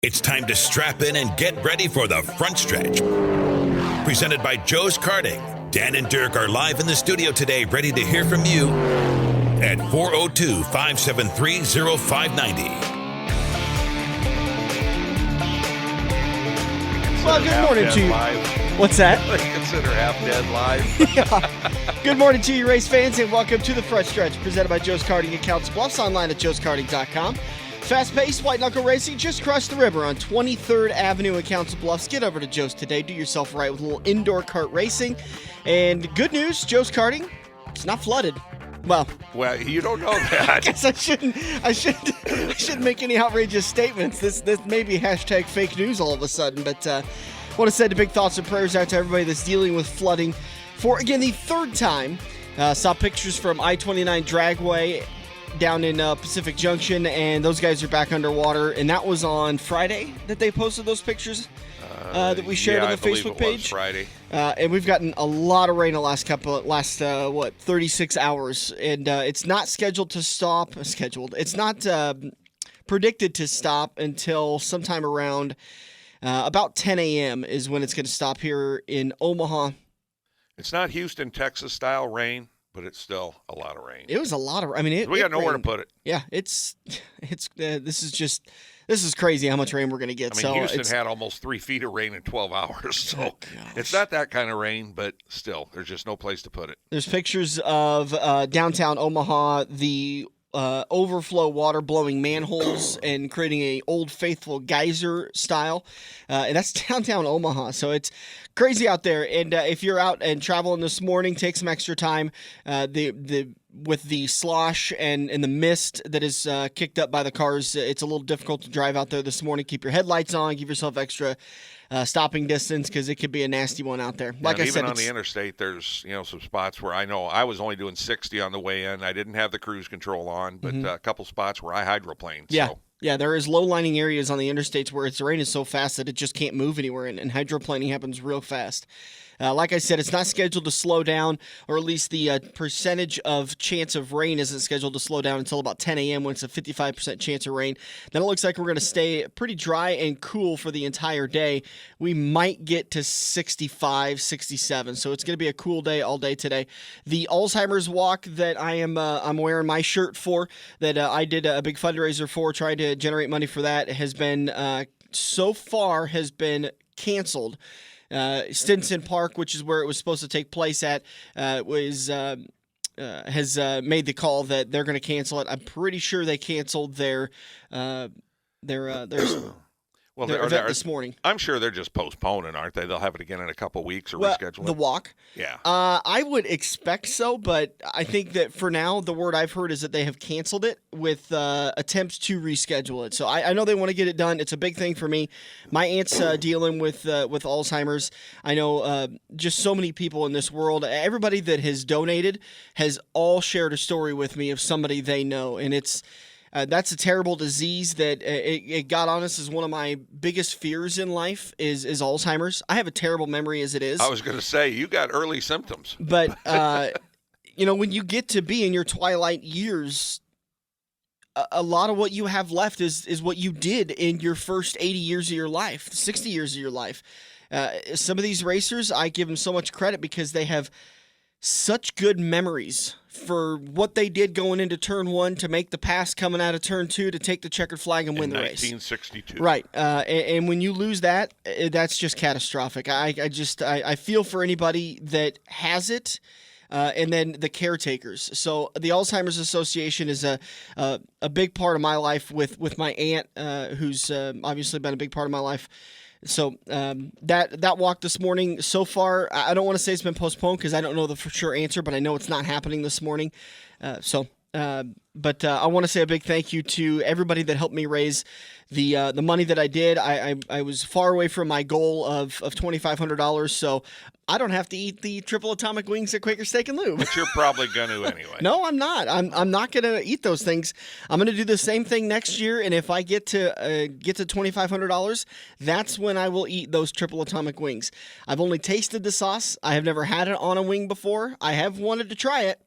It's time to strap in and get ready for the front stretch. Presented by Joe's Karting. Dan and Dirk are live in the studio today, ready to hear from you at 402-573-0590. Well, good morning to you. Live. What's that? Consider half dead live. Yeah. Good morning to you, race fans, and welcome to the front stretch, presented by Joe's Karting in Council Bluffs, online at joeskarting.com. Fast-paced, white-knuckle racing just crossed the river on 23rd Avenue in Council Bluffs. Get over to Joe's today. Do yourself right with a little indoor kart racing. And good news, Joe's Karting, it's not flooded. Well, you don't know that. I guess I shouldn't make any outrageous statements. This may be hashtag fake news all of a sudden, but want to send big thoughts and prayers out to everybody that's dealing with flooding for, again, the third time. Saw pictures from I-29 Dragway down in Pacific Junction, and those guys are back underwater, and that was on Friday that they posted those pictures that we shared on the Facebook page. Friday. And we've gotten a lot of rain the last 36 hours, and it's not scheduled to stop. It's not predicted to stop until sometime around about 10 a.m. is when it's going to stop here in Omaha. It's not Houston, Texas style rain, but it's still a lot of rain. It was a lot of. We got nowhere to put it. Yeah, this is crazy how much rain we're going to get. Houston had almost 3 feet of rain in 12 hours, so it's not that kind of rain, but still, there's just no place to put it. There's pictures of downtown Omaha, the overflow water blowing manholes and creating a Old Faithful geyser style, and that's downtown Omaha. So it's crazy out there. And if you're out and traveling this morning, take some extra time. With the slosh and the mist that is kicked up by the cars, it's a little difficult to drive out there this morning. Keep your headlights on. Give yourself extra stopping distance because it could be a nasty one out there. Like I said, even on the interstate, there's some spots where I know I was only doing 60 on the way in. I didn't have the cruise control on, but a couple spots where I hydroplaned. Yeah. So. Yeah, there is low-lining areas on the interstates where the rain is so fast that it just can't move anywhere, and hydroplaning happens real fast. Like I said, it's not scheduled to slow down, or at least the percentage of chance of rain isn't scheduled to slow down until about 10 a.m. when it's a 55% chance of rain. Then it looks like we're going to stay pretty dry and cool for the entire day. We might get to 65, 67, so it's going to be a cool day all day today. The Alzheimer's walk that I'm wearing my shirt for, that I did a big fundraiser for, trying to generate money for that, has been so far canceled. Stinson Park, which is where it was supposed to take place at, has made the call that they're going to cancel it. I'm pretty sure they canceled their event this morning. I'm sure they're just postponing, aren't they? They'll have it again in a couple weeks or reschedule it. The walk? Yeah. I would expect so, but I think that for now, the word I've heard is that they have canceled it with attempts to reschedule it. So I know they want to get it done. It's a big thing for me. My aunt's dealing with Alzheimer's. I know just so many people in this world. Everybody that has donated has all shared a story with me of somebody they know, and it's that's a terrible disease that it got on us as one of my biggest fears in life is Alzheimer's. I have a terrible memory as it is. I was going to say, you got early symptoms. But, when you get to be in your twilight years, a lot of what you have left is what you did in your first 80 years of your life, 60 years of your life. Some of these racers, I give them so much credit because they have such good memories for what they did going into turn 1 to make the pass coming out of turn 2 to take the checkered flag and win the race. 1962. Right. And when you lose that, that's just catastrophic. I feel for anybody that has it. And then the caretakers. So the Alzheimer's Association is a big part of my life with my aunt, who's obviously been a big part of my life. So that walk this morning, so far, I don't want to say it's been postponed because I don't know the for sure answer, but I know it's not happening this morning. But I want to say a big thank you to everybody that helped me raise the money that I did. I was far away from my goal of $2,500, so I don't have to eat the triple atomic wings at Quaker Steak and Lube. But you're probably going to anyway. No, I'm not. I'm not going to eat those things. I'm going to do the same thing next year, and if I get to $2,500, that's when I will eat those triple atomic wings. I've only tasted the sauce. I have never had it on a wing before. I have wanted to try it.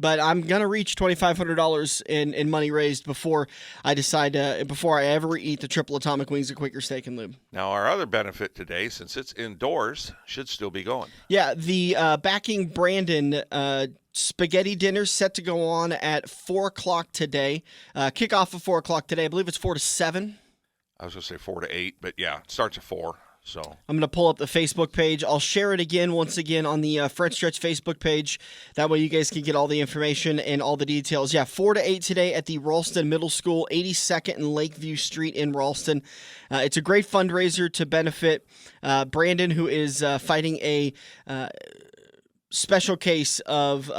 But I'm gonna reach $2,500 in money raised before I decide before I ever eat the triple atomic wings of Quaker Steak and Lube. Now, our other benefit today, since it's indoors, should still be going. Yeah, the Backing Brandon spaghetti dinner set to go on at 4:00 today. Kickoff at 4:00 today. I believe it's 4 to 7. I was going to say 4 to 8, but yeah, it starts at 4. So I'm going to pull up the Facebook page. I'll share it once again on the Front Stretch Facebook page. That way you guys can get all the information and all the details. Yeah, 4 to 8 today at the Ralston Middle School, 82nd and Lakeview Street in Ralston. It's a great fundraiser to benefit Brandon, who is fighting a special case of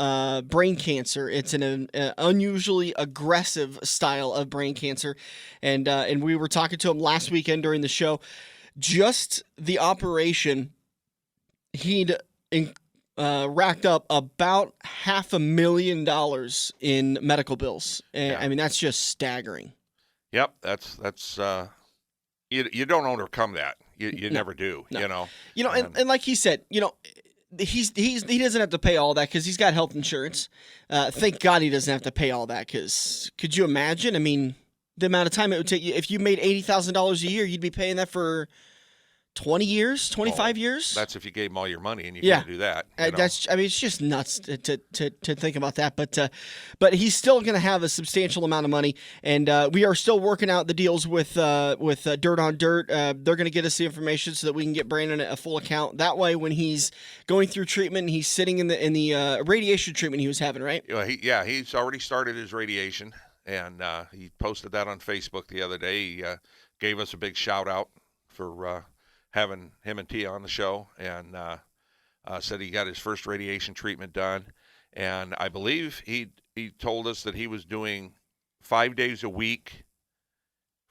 brain cancer. It's an unusually aggressive style of brain cancer. And we were talking to him last weekend during the show. Just the operation, he'd racked up about $500,000 in medical bills. And, I mean, that's just staggering. Yep, that's you don't overcome that. You never do. No. And like he said, he doesn't have to pay all that because he's got health insurance. Thank God he doesn't have to pay all that, because could you imagine? I mean, the amount of time it would take you. If you made $80,000 a year, you'd be paying that for 20 years, 25 years. That's if you gave him all your money, and you can't do that. It's just nuts to think about that. But he's still going to have a substantial amount of money, and we are still working out the deals with Dirt on Dirt. They're going to get us the information so that we can get Brandon a full account. That way, when he's going through treatment, he's sitting in the radiation treatment he was having, right? He's already started his radiation. And he posted that on Facebook the other day. He gave us a big shout out for having him and Tia on the show, and said he got his first radiation treatment done. And I believe he told us that he was doing 5 days a week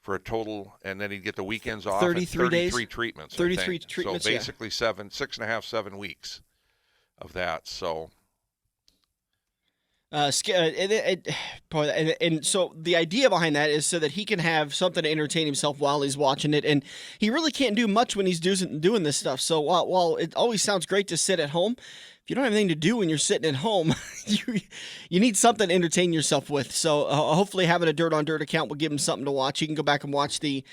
for a total, and then he'd get the weekends off. 33 days? 33 treatments. 33 treatments. So basically 6.5 weeks of that. So. And so the idea behind that is so that he can have something to entertain himself while he's watching it, and he really can't do much when he's doing this stuff. So while it always sounds great to sit at home, if you don't have anything to do when you're sitting at home, you need something to entertain yourself with. So hopefully having a Dirt on Dirt account will give him something to watch. You can go back and watch the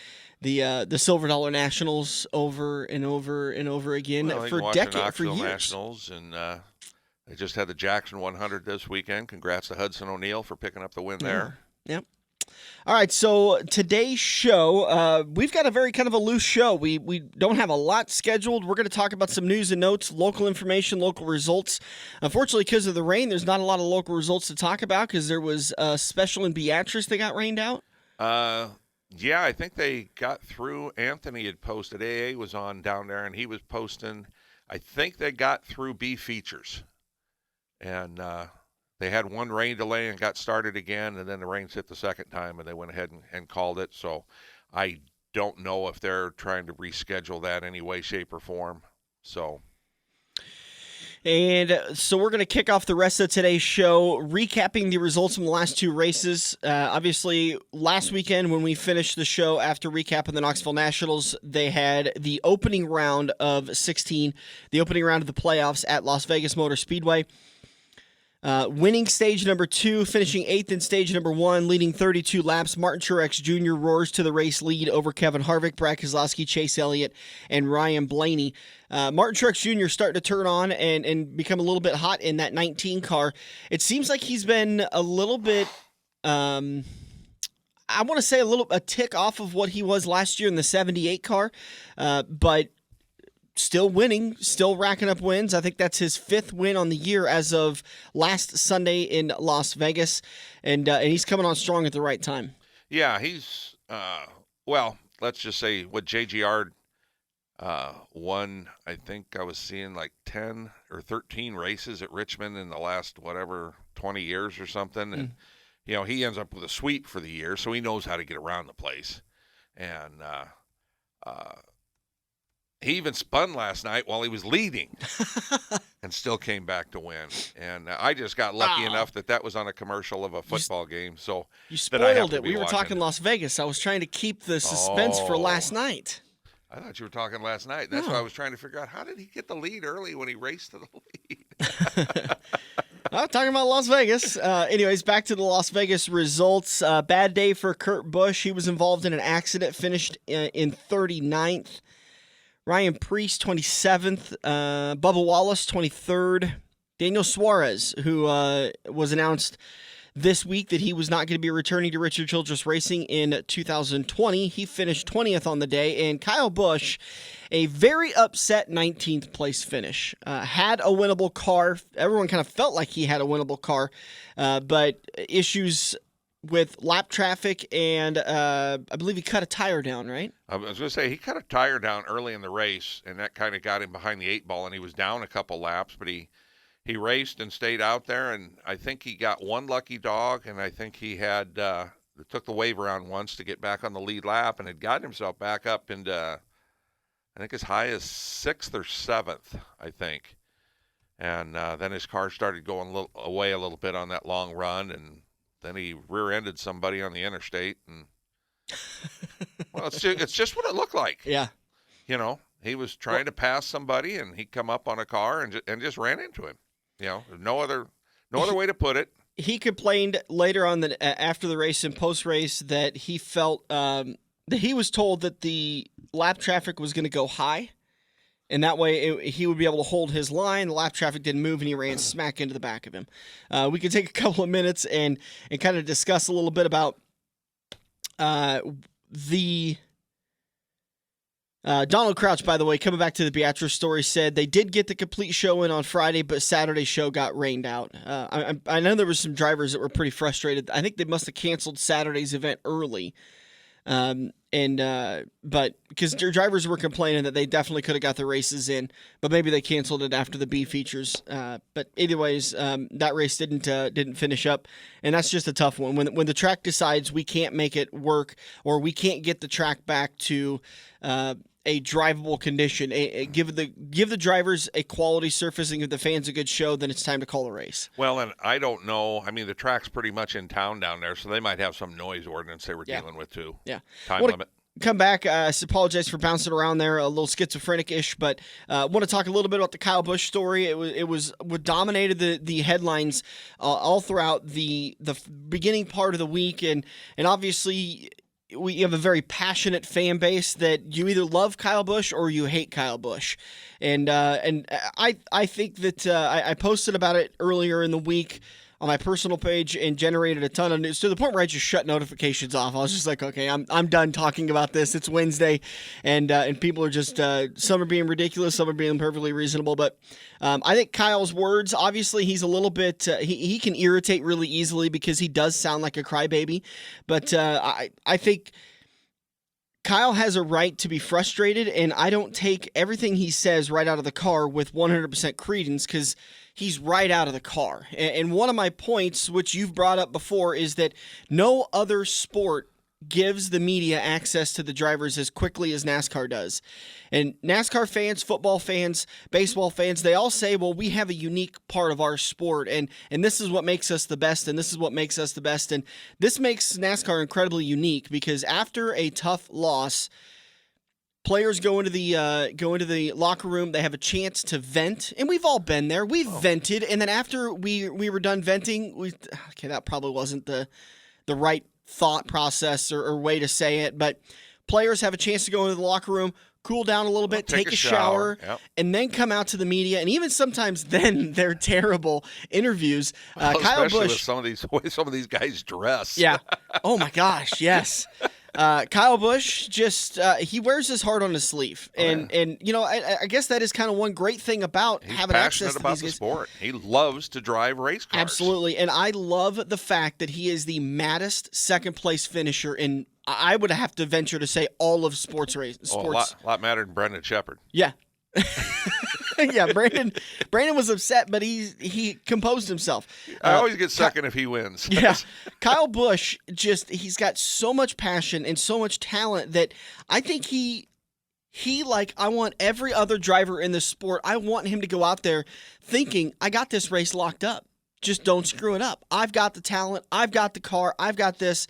Silver Dollar Nationals over and over and over again for decades, for years. Nationals, and they just had the Jackson 100 this weekend. Congrats to Hudson O'Neill for picking up the win there. Yep. All right, so today's show, we've got a very kind of a loose show. We don't have a lot scheduled. We're going to talk about some news and notes, local information, local results. Unfortunately, because of the rain, there's not a lot of local results to talk about because there was a special in Beatrice that got rained out. Yeah, I think they got through. Anthony had posted. AA was on down there, and he was posting. I think they got through B features. And they had one rain delay and got started again, and then the rains hit the second time, and they went ahead and called it. So I don't know if they're trying to reschedule that any way, shape, or form. And so we're going to kick off the rest of today's show recapping the results from the last two races. Obviously, last weekend when we finished the show after recapping the Knoxville Nationals, they had the opening round of 16, the opening round of the playoffs at Las Vegas Motor Speedway. Winning stage number 2, finishing 8th in stage number 1, leading 32 laps. Martin Truex Jr. roars to the race lead over Kevin Harvick, Brad Keselowski, Chase Elliott, and Ryan Blaney. Martin Truex Jr. starting to turn on and become a little bit hot in that 19 car. It seems like he's been a little bit, I want to say a tick off of what he was last year in the 78 car, but still winning, still racking up wins. I think that's his 5th win on the year as of last Sunday in Las Vegas, and he's coming on strong at the right time. Yeah, he's let's just say what JGR won. I think I was seeing like 10 or 13 races at Richmond in the last 20 years or something, and he ends up with a sweep for the year, so he knows how to get around the place, and he even spun last night while he was leading and still came back to win. And I just got lucky enough that was on a commercial of a football game. So you spoiled it. We were talking Las Vegas. I was trying to keep the suspense for last night. I thought you were talking last night. That's why I was trying to figure out, how did he get the lead early when he raced to the lead? Talking about Las Vegas. Anyways, back to the Las Vegas results. Bad day for Kurt Busch. He was involved in an accident, finished in 39th. Ryan Preece, 27th. Bubba Wallace, 23rd. Daniel Suarez, who was announced this week that he was not going to be returning to Richard Childress Racing in 2020. He finished 20th on the day. And Kyle Busch, a very upset 19th place finish. Had a winnable car. Everyone kind of felt like he had a winnable car, but issues with lap traffic and I believe he cut a tire down, right? I was going to say he cut a tire down early in the race, and that kind of got him behind the 8 ball, and he was down a couple laps, but he raced and stayed out there, and I think he got one lucky dog, and I think he had took the wave around once to get back on the lead lap and had gotten himself back up into, I think, as high as 6th or 7th, I think. And then his car started going away a little bit on that long run, and then he rear-ended somebody on the interstate. And well, it's just what it looked like. Yeah. You know, he was trying to pass somebody, and he come up on a car and just ran into him. You know, no other way to put it. He complained later on that after the race and post-race that he felt that he was told that the lap traffic was going to go high, and that way he would be able to hold his line. The lap traffic didn't move, and he ran smack into the back of him. We could take a couple of minutes and kind of discuss a little bit about the Donald Crouch, by the way, coming back to the Beatrice story, said they did get the complete show in on Friday, but Saturday's show got rained out. I know there were some drivers that were pretty frustrated. I think they must have canceled Saturday's event early. But because their drivers were complaining that they definitely could have got the races in, but maybe they canceled it after the B features. But anyways, that race didn't finish up, and that's just a tough one. When the track decides we can't make it work, or we can't get the track back to a drivable condition, give the drivers a quality surface and give the fans a good show, then it's time to call a race. Well, and I don't know. I mean, the track's pretty much in town down there, so they might have some noise ordinance they were dealing with too. Yeah. Time limit. Come back. I apologize for bouncing around there, a little schizophrenic-ish, but want to talk a little bit about the Kyle Busch story. It was what dominated the headlines all throughout the beginning part of the week, and obviously we have a very passionate fan base that you either love Kyle Busch or you hate Kyle Busch, and I think that I posted about it earlier in the week on my personal page and generated a ton of news to the point where I just shut notifications off. I was just like, okay, I'm done talking about this. It's Wednesday, and people are just some are being ridiculous, some are being perfectly reasonable. But I think Kyle's words, obviously, he's a little bit he can irritate really easily because he does sound like a crybaby. But I think Kyle has a right to be frustrated, and I don't take everything he says right out of the car with 100% credence because he's right out of the car. And one of my points, which you've brought up before, is that no other sport gives the media access to the drivers as quickly as NASCAR does. And NASCAR fans, football fans, baseball fans, they all say, well, we have a unique part of our sport, and this is what makes us the best, and this is what makes us the best. And this makes NASCAR incredibly unique because after a tough loss, players go into the locker room. They have a chance to vent, and we've all been there. We've vented, and then after we were done venting, that probably wasn't the right thought process or way to say it, but players have a chance to go into the locker room, cool down a little bit, take a shower, yep, and then come out to the media. And even sometimes then they're terrible interviews. Kyle Busch, with some of these guys dress. Yeah. Oh my gosh. Yes. Kyle Busch just he wears his heart on his sleeve, and you know I guess that is kind of one great thing about having access to these guys. He's passionate about the sport. He loves to drive race cars. Absolutely, and I love the fact that he is the maddest second place finisher in. I would have to venture to say all of sports race. Sports. A lot madder than Brendan Shepard. Yeah. Yeah, Brandon was upset, but he composed himself. I always get second if he wins. Yeah. Kyle Busch he's got so much passion and so much talent that I think he like I want every other driver in this sport, I want him to go out there thinking, I got this race locked up. Just don't screw it up. I've got the talent, I've got the car, I've got this.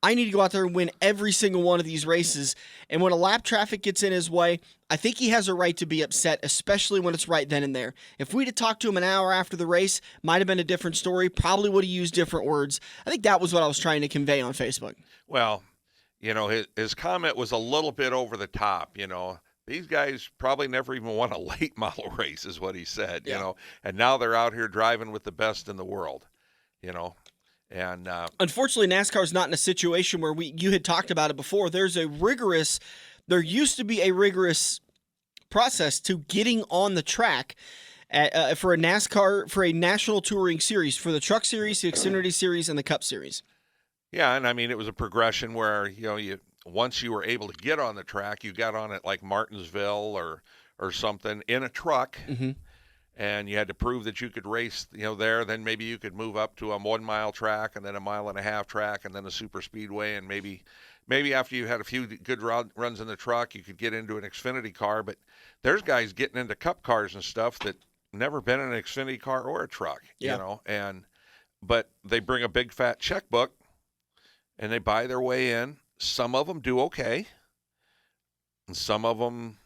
I need to go out there and win every single one of these races. And when a lap traffic gets in his way, I think he has a right to be upset, especially when it's right then and there. If we'd have talked to him an hour after the race, might have been a different story, probably would have used different words. I think that was what I was trying to convey on Facebook. Well, his comment was a little bit over the top, These guys probably never even won a late model race is what he said, and now they're out here driving with the best in the world, And unfortunately, NASCAR is not in a situation where you had talked about it before. There used to be a rigorous process to getting on the track for a NASCAR, for a national touring series, for the Truck Series, the Xfinity Series, and the Cup Series. Yeah, and I mean, it was a progression where, once you were able to get on the track, you got on it like Martinsville or something in a truck. Mm-hmm. And you had to prove that you could race, there. Then maybe you could move up to a 1 mile track and then a 1.5 mile track and then a super speedway. And maybe after you had a few good runs in the truck, you could get into an Xfinity car. But there's guys getting into Cup cars and stuff that never been in an Xfinity car or a truck, but they bring a big fat checkbook and they buy their way in. Some of them do okay. And some of them,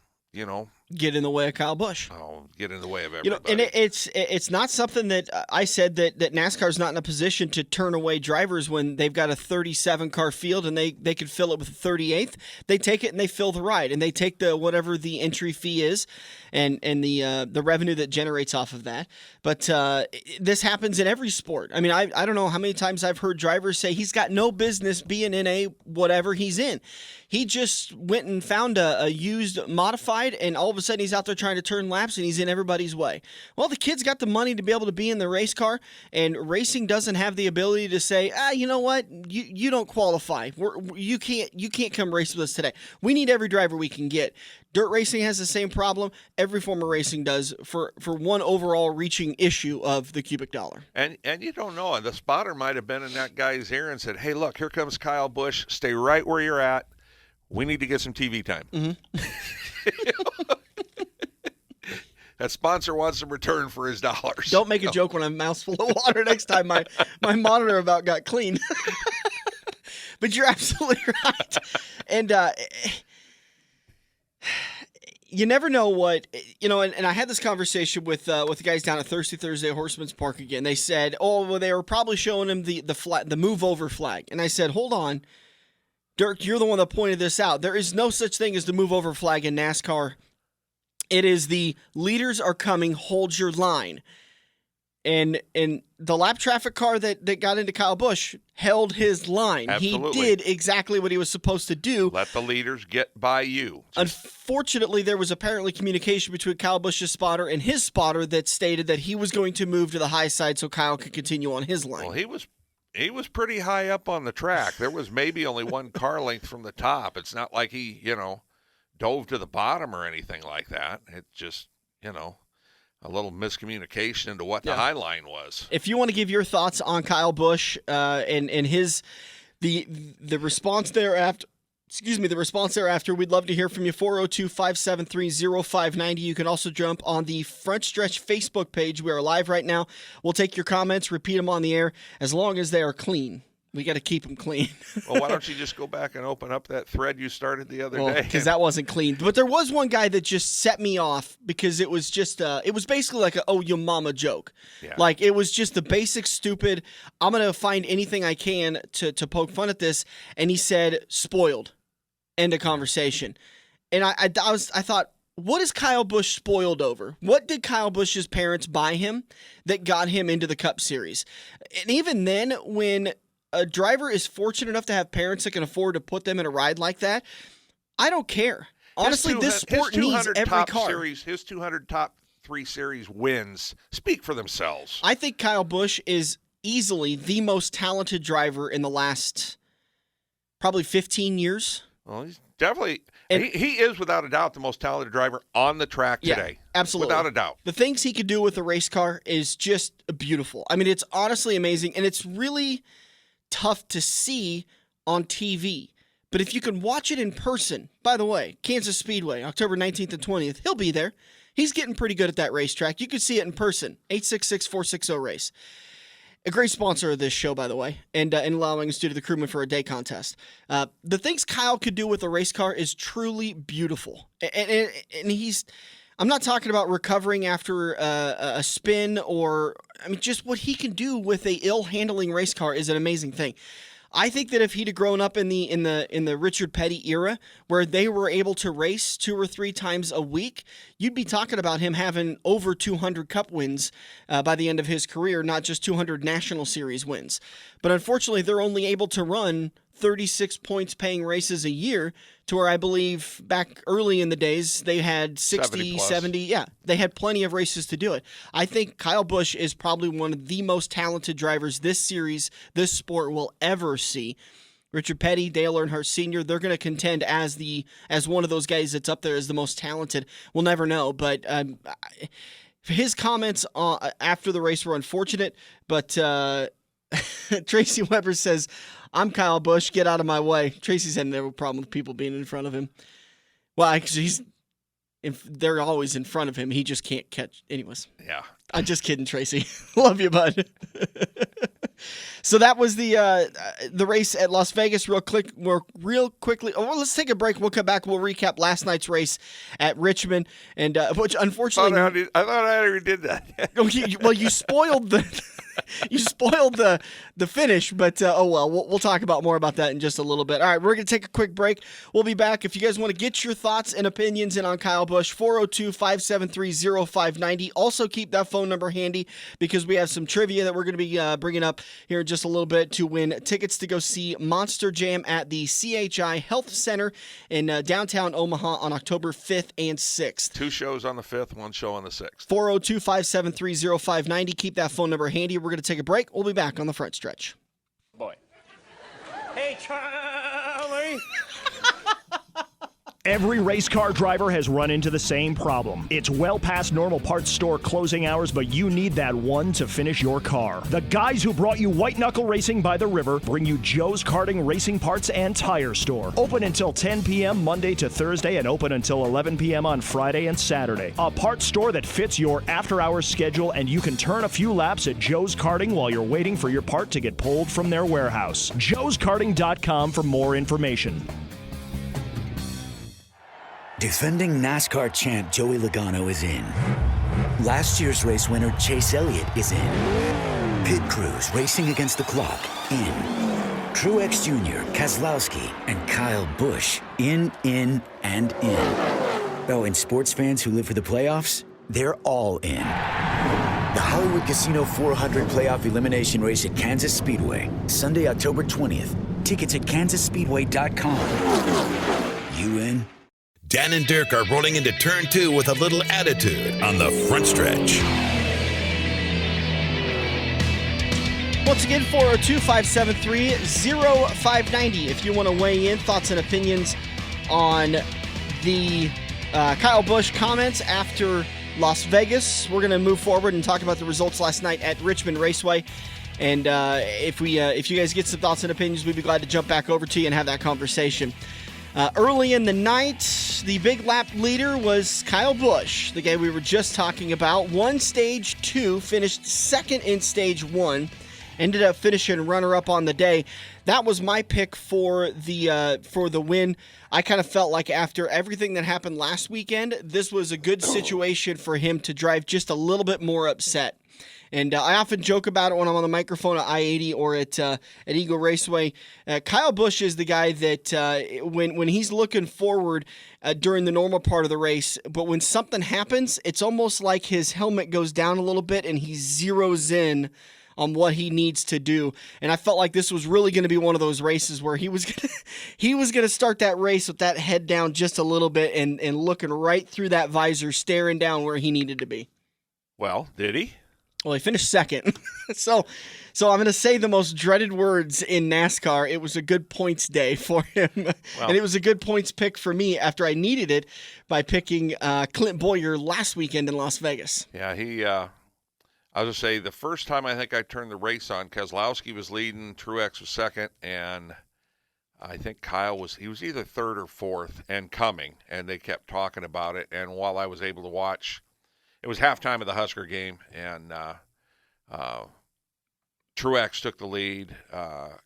get in the way of Kyle Busch. Oh, get in the way of everybody. And it's not something that I said that NASCAR is not in a position to turn away drivers when they've got a 37-car field and they could fill it with a 38th. They take it and they fill the ride, and they take whatever the entry fee is and the revenue that generates off of that. But this happens in every sport. I mean, I don't know how many times I've heard drivers say he's got no business being in a whatever he's in. He just went and found a used modified, and all of a sudden he's out there trying to turn laps and he's in everybody's way. Well, the kid's got the money to be able to be in the race car, and racing doesn't have the ability to say, you know what, you don't qualify. You can't come race with us today. We need every driver we can get. Dirt racing has the same problem. Every form of racing does for one overall reaching issue of the cubic dollar. And you don't know. And the spotter might have been in that guy's ear and said, hey, look, here comes Kyle Busch. Stay right where you're at. We need to get some TV time. Mm-hmm. That sponsor wants some return for his dollars. Don't make a joke when I'm a mouthful of water next time my monitor about got clean. But you're absolutely right. And you never know what, and I had this conversation with the guys down at Thirsty Thursday Horseman's Park again. They said, they were probably showing him the move over flag. And I said, hold on, Dirk, you're the one that pointed this out. There is no such thing as the move over flag in NASCAR. It is the leaders are coming, hold your line. And the lap traffic car that got into Kyle Busch held his line. Absolutely. He did exactly what he was supposed to do. Let the leaders get by you. Unfortunately, there was apparently communication between Kyle Busch's spotter and his spotter that stated that he was going to move to the high side so Kyle could continue on his line. Well, he was pretty high up on the track. There was maybe only one car length from the top. It's not like he, dove to the bottom or anything like that. It's just, a little miscommunication into what the high line was. If you want to give your thoughts on Kyle Busch and his the response thereafter, we'd love to hear from you. 402-573-0590. You can also jump on the Front Stretch Facebook page. We are live right now. We'll take your comments, repeat them on the air, as long as they are clean. We got to keep them clean. Well, why don't you just go back and open up that thread you started the other day? Because that wasn't clean. But there was one guy that just set me off because it was just, it was basically like your mama joke. Yeah. Like, it was just the basic stupid, I'm going to find anything I can to poke fun at this. And he said, spoiled. End of conversation. And I thought, what is Kyle Busch spoiled over? What did Kyle Busch's parents buy him that got him into the Cup Series? And even then, when a driver is fortunate enough to have parents that can afford to put them in a ride like that, I don't care. Honestly, this sport needs every car. His 200 top 3 series wins speak for themselves. I think Kyle Busch is easily the most talented driver in the last probably 15 years. Well, he's definitely, he is without a doubt the most talented driver on the track today. Absolutely. Without a doubt. The things he could do with a race car is just beautiful. I mean, it's honestly amazing, and it's really tough to see on TV. But if you can watch it in person, by the way, Kansas Speedway, October 19th and 20th, he'll be there. He's getting pretty good at that racetrack. You can see it in person, 866-460-RACE. A great sponsor of this show, by the way, and allowing us to do the Crewman for a Day contest. The things Kyle could do with a race car is truly beautiful. And he's, I'm not talking about recovering after a spin just what he can do with a ill-handling race car is an amazing thing. I think that if he'd have grown up in the Richard Petty era where they were able to race 2 or 3 times a week, you'd be talking about him having over 200 Cup wins by the end of his career, not just 200 National Series wins. But unfortunately, they're only able to run 36 points paying races a year, to where I believe back early in the days they had 60, 70. Yeah, they had plenty of races to do it. I think Kyle Busch is probably one of the most talented drivers this sport will ever see. Richard Petty, Dale Earnhardt Sr., they're going to contend as one of those guys that's up there as the most talented. We'll never know, but his comments after the race were unfortunate, but Tracy Weber says, "I'm Kyle Busch, get out of my way." Tracy's had no problem with people being in front of him. Well, actually, they're always in front of him. He just can't catch. Anyways. Yeah. I'm just kidding, Tracy. Love you, bud. So that was the race at Las Vegas. Real quickly. Oh, well, let's take a break. We'll come back. We'll recap last night's race at Richmond, and which unfortunately, I thought I already did that. Well, you spoiled the finish, but oh well. We'll talk about more about that in just a little bit. All right, we're gonna take a quick break. We'll be back. If you guys want to get your thoughts and opinions in on Kyle Busch, 402-573-0590. Also keep that phone number handy because we have some trivia that we're gonna be bringing up here in just a little bit to win tickets to go see Monster Jam at the CHI Health Center in downtown Omaha on October 5th and 6th. 2 shows on the 5th, 1 show on the 6th. 402-573-0590. Keep that phone number handy. We're going to take a break. We'll be back on the front stretch. Boy. Hey, Charlie! Every race car driver has run into the same problem. It's well past normal parts store closing hours, but you need that one to finish your car. The guys who brought you White Knuckle Racing by the River bring you Joe's Karting Racing Parts and Tire Store. Open until 10 p.m. Monday to Thursday and open until 11 p.m. on Friday and Saturday. A parts store that fits your after-hours schedule, and you can turn a few laps at Joe's Karting while you're waiting for your part to get pulled from their warehouse. joeskarting.com for more information. Defending NASCAR champ Joey Logano is in. Last year's race winner Chase Elliott is in. Pit crews racing against the clock in. Truex Jr., Keselowski, and Kyle Busch in, and in. Oh, and sports fans who live for the playoffs, they're all in. The Hollywood Casino 400 playoff elimination race at Kansas Speedway, Sunday, October 20th. Tickets at kansasspeedway.com. You in? Dan and Dirk are rolling into turn 2 with a little attitude on the front stretch. Once again, 402-573-0590. If you want to weigh in, thoughts and opinions on the Kyle Busch comments after Las Vegas. We're going to move forward and talk about the results last night at Richmond Raceway. And if you guys get some thoughts and opinions, we'd be glad to jump back over to you and have that conversation. Early in the night, the big lap leader was Kyle Busch, the guy we were just talking about. Won Stage 2, finished second in Stage 1, ended up finishing runner-up on the day. That was my pick for the win. I kind of felt like after everything that happened last weekend, this was a good situation for him to drive just a little bit more upset. And I often joke about it when I'm on the microphone at I-80 or at Eagle Raceway. Kyle Busch is the guy that when he's looking forward during the normal part of the race, but when something happens, it's almost like his helmet goes down a little bit and he zeroes in on what he needs to do. And I felt like this was really going to be one of those races where he was gonna start that race with that head down just a little bit and looking right through that visor, staring down where he needed to be. Well, did he? Well, he finished second. So I'm going to say the most dreaded words in NASCAR. It was a good points day for him. Well, and it was a good points pick for me after I needed it by picking Clint Boyer last weekend in Las Vegas. Yeah, I was going to say, the first time I think I turned the race on, Keselowski was leading, Truex was second, and I think Kyle was either third or fourth and coming, and they kept talking about it. And while I was able to watch, it was halftime of the Husker game, and Truex took the lead.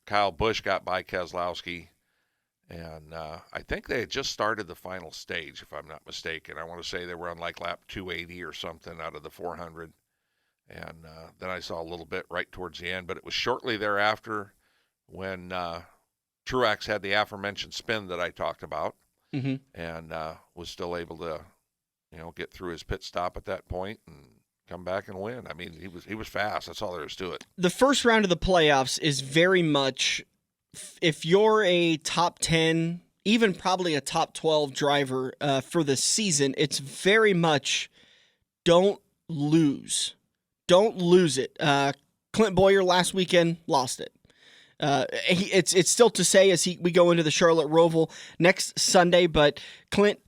Kyle Busch got by Keselowski. And I think they had just started the final stage, if I'm not mistaken. I want to say they were on like lap 280 or something out of the 400. And then I saw a little bit right towards the end. But it was shortly thereafter when Truex had the aforementioned spin that I talked about, and was still able to, get through his pit stop at that point and come back and win. I mean, he was fast. That's all there is to it. The first round of the playoffs is very much, if you're a top 10, even probably a top 12 driver for the season, it's very much don't lose. Don't lose it. Clint Boyer last weekend lost it. It's still to say as we go into the Charlotte Roval next Sunday, but Clint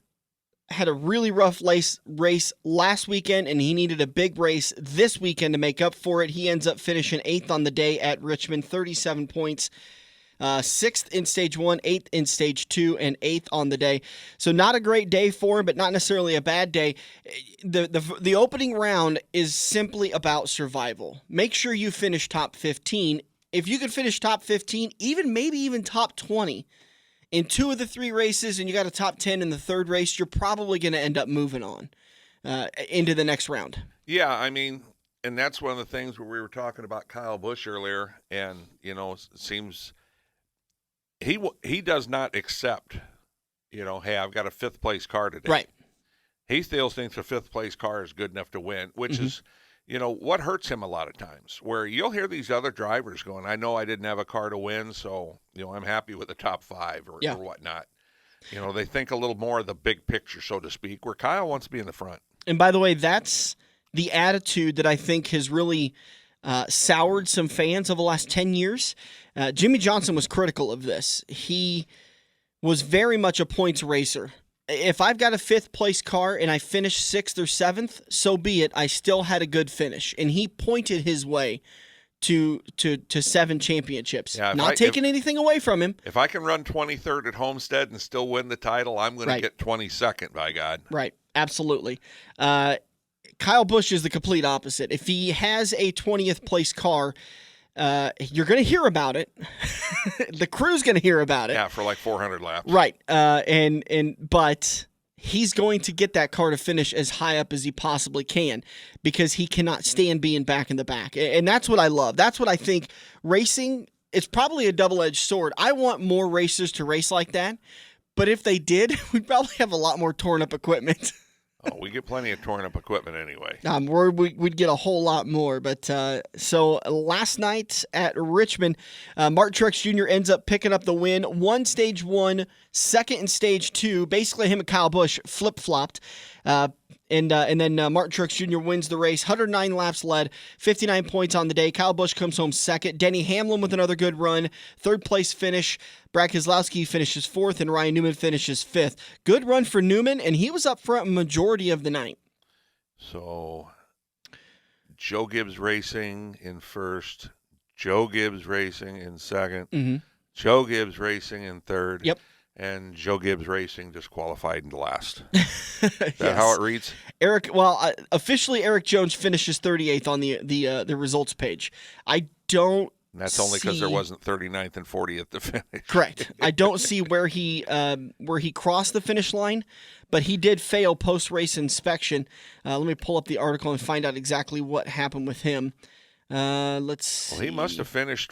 had a really rough race last weekend, and he needed a big race this weekend to make up for it. He ends up finishing 8th on the day at Richmond, 37 points. 6th in stage 1, 8th in stage 2, and 8th on the day. So not a great day for him, but not necessarily a bad day. The opening round is simply about survival. Make sure you finish top 15. If you could finish top 15, maybe even top 20 in 2 of the 3 races, and you got a top 10 in the 3rd race, you're probably going to end up moving on into the next round. Yeah, I mean, and that's one of the things where we were talking about Kyle Busch earlier, and, it seems he does not accept, hey, I've got a 5th place car today. Right. He still thinks a 5th place car is good enough to win, which is, what hurts him a lot of times, where you'll hear these other drivers going, I know I didn't have a car to win, so, I'm happy with the top 5 or whatnot. They think a little more of the big picture, so to speak, where Kyle wants to be in the front. And by the way, that's the attitude that I think has really soured some fans over the last 10 years. Jimmy Johnson was critical of this. He was very much a points racer. If I've got a 5th place car and I finish 6th or 7th, so be it. I still had a good finish. And he pointed his way to 7 championships. Yeah, not taking anything away from him. If I can run 23rd at Homestead and still win the title, I'm going to get 22nd, by God. Right, absolutely. Kyle Busch is the complete opposite. If he has a 20th place car, you're going to hear about it. The crew's going to hear about it. Yeah, for like 400 laps. Right. But he's going to get that car to finish as high up as he possibly can because he cannot stand being back in the back. And that's what I love. That's what I think racing, it's probably a double-edged sword. I want more racers to race like that. But if they did, we'd probably have a lot more torn up equipment. Oh, we get plenty of torn up equipment anyway. We'd get a whole lot more. But so last night at Richmond, Martin Truex Jr. ends up picking up the win. Won stage 1, 2nd in stage 2. Basically, him and Kyle Busch flip-flopped. And then Martin Truex Jr. wins the race. 109 laps led, 59 points on the day. Kyle Busch comes home 2nd. Denny Hamlin with another good run. 3rd place finish. Brad Keselowski finishes 4th, and Ryan Newman finishes 5th. Good run for Newman, and he was up front majority of the night. So, Joe Gibbs Racing in 1st. Joe Gibbs Racing in 2nd. Joe Gibbs Racing in 3rd. Yep. And Joe Gibbs Racing disqualified in the last. Is that how it reads? Officially Eric Jones finishes 38th on the results page. I don't. And that's only because there wasn't 39th and 40th to finish. Correct. I don't see where he crossed the finish line, but he did fail post-race inspection. Let me pull up the article and find out exactly what happened with him. Let's see. Well, he must have finished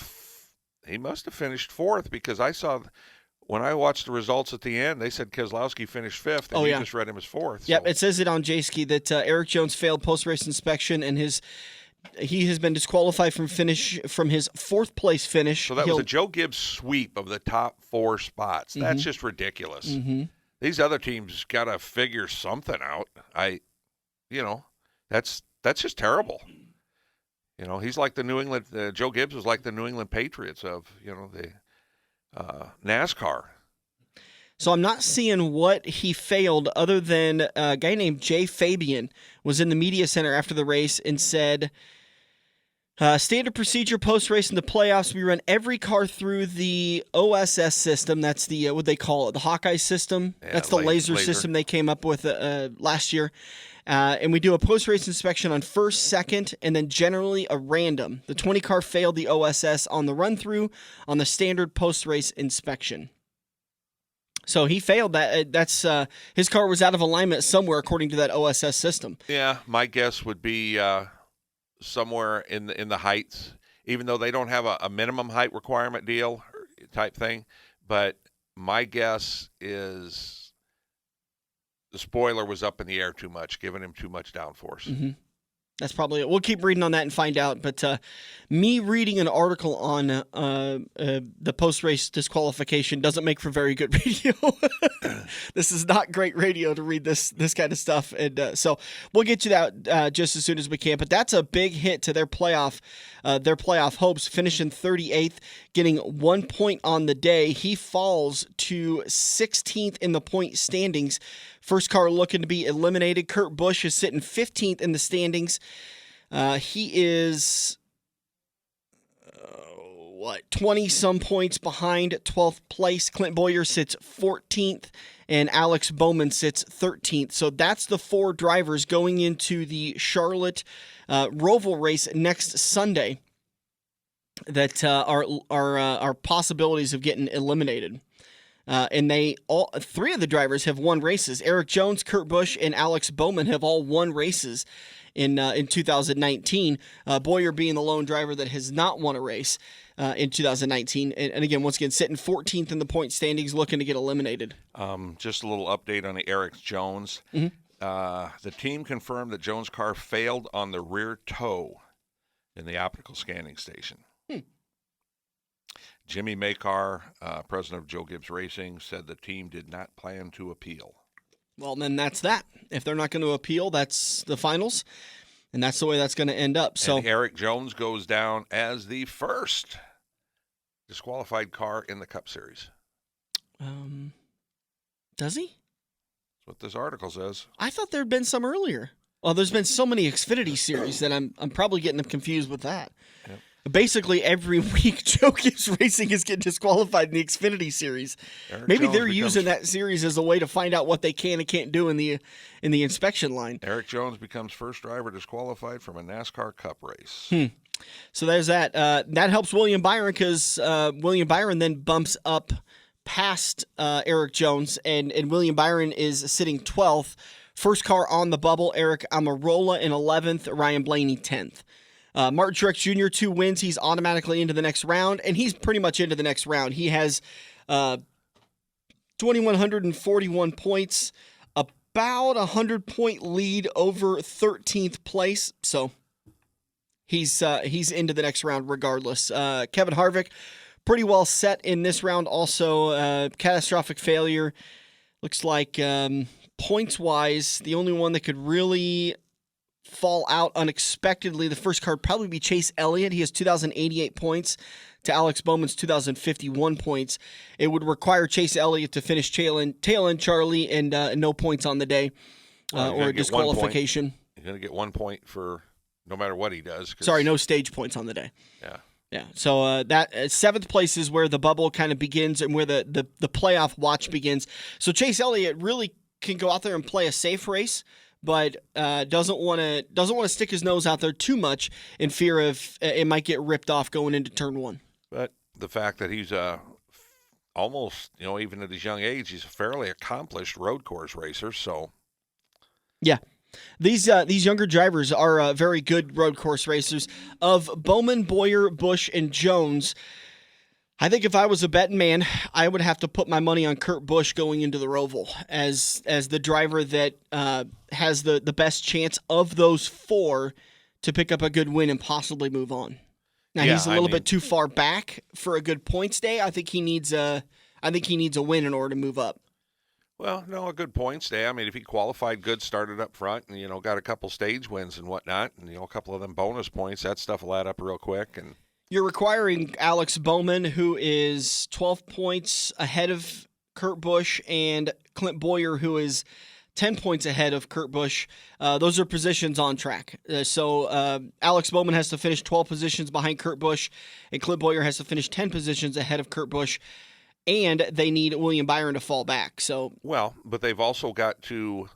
4th because I saw when I watched the results at the end, they said Keselowski finished 5th, and just read him as 4th. Yep, it says it on J-Ski that Eric Jones failed post-race inspection, and he has been disqualified from his 4th place finish. So that was a Joe Gibbs sweep of the top 4 spots. That's just ridiculous. These other teams got to figure something out. That's just terrible. He's like the New England. Joe Gibbs was like the New England Patriots of the NASCAR. So I'm not seeing what he failed other than a guy named Jay Fabian was in the media center after the race and said, standard procedure post-race in the playoffs, we run every car through the OSS system. That's the, what they call it, the Hawkeye system. Yeah, that's the laser system they came up with last year. And we do a post-race inspection on first, second, and then generally a random. The 20 car failed the OSS on the run-through on the standard post-race inspection. So he failed that. That's his car was out of alignment somewhere according to that OSS system. Yeah, my guess would be somewhere in the heights, even though they don't have a minimum height requirement deal type thing. But my guess is the spoiler was up in the air too much, giving him too much downforce. Mm-hmm. That's probably it. We'll keep reading on that and find out. But me reading an article on the post-race disqualification doesn't make for very good radio. This is not great radio to read this kind of stuff. And so we'll get you that just as soon as we can. But that's a big hit to their playoff hopes, finishing 38th, getting 1 point on the day. He falls to 16th in the point standings. First car looking to be eliminated. Kurt Busch is sitting 15th in the standings. He is, 20-some points behind 12th place. Clint Boyer sits 14th, and Alex Bowman sits 13th. So that's the four drivers going into the Charlotte Roval race next Sunday that are possibilities of getting eliminated. And three of the drivers have won races. Eric Jones, Kurt Busch, and Alex Bowman have all won races in 2019. Boyer being the lone driver that has not won a race in 2019. And again, once again, sitting 14th in the point standings, looking to get eliminated. Just a little update on the Eric Jones. Mm-hmm. The team confirmed that Jones' car failed on the rear toe in the optical scanning station. Jimmy Makar, president of Joe Gibbs Racing, said the team did not plan to appeal. Well, then that's that. If they're not going to appeal, that's the finals, and that's the way that's going to end up. So and Eric Jones goes down as the first disqualified car in the Cup Series. Does he? That's what this article says. I thought there had been some earlier. Well, there's been so many Xfinity series that I'm probably getting them confused with that. Yep. Basically, every week, Joe Gibbs Racing is getting disqualified in the Xfinity series. Maybe they're using that series as a way to find out what they can and can't do in the inspection line. Eric Jones becomes first driver disqualified from a NASCAR Cup race. So there's that. That helps William Byron because William Byron then bumps up past Eric Jones, and William Byron is sitting 12th. First car on the bubble, Eric Amarola in 11th, Ryan Blaney 10th. Martin Truex Jr., 2 wins. He's automatically into the next round, and he's pretty much into the next round. He has 2,141 points, about a 100-point lead over 13th place, so he's into the next round regardless. Kevin Harvick, pretty well set in this round also. Catastrophic failure. Looks like points-wise, the only one that could really fall out unexpectedly, the first car would probably be Chase Elliott. He has 2,088 points to Alex Bowman's 2,051 points. It would require Chase Elliott to finish tail end Charlie and no points on the day or a disqualification. He's going to get 1 point for no matter what he does. Sorry, no stage points on the day. Yeah. So that 7th place is where the bubble kind of begins and where the playoff watch begins. So Chase Elliott really can go out there and play a safe race, but doesn't want to stick his nose out there too much in fear of it might get ripped off going into turn 1. But the fact that he's almost, even at his young age, he's a fairly accomplished road course racer. So, yeah, these younger drivers are very good road course racers. Of Bowman, Boyer, Busch, and Jones, I think if I was a betting man, I would have to put my money on Kurt Busch going into the Roval as the driver that has the best chance of those 4 to pick up a good win and possibly move on. Now he's a little bit too far back for a good points day. I think he needs a win in order to move up. Well, no, a good points day. I mean, if he qualified good, started up front, and got a couple stage wins and whatnot, and a couple of them bonus points, that stuff will add up real quick. And you're requiring Alex Bowman, who is 12 points ahead of Kurt Busch, and Clint Boyer, who is 10 points ahead of Kurt Busch. Those are positions on track. So Alex Bowman has to finish 12 positions behind Kurt Busch, and Clint Boyer has to finish 10 positions ahead of Kurt Busch, and they need William Byron to fall back. So well, but they've also got to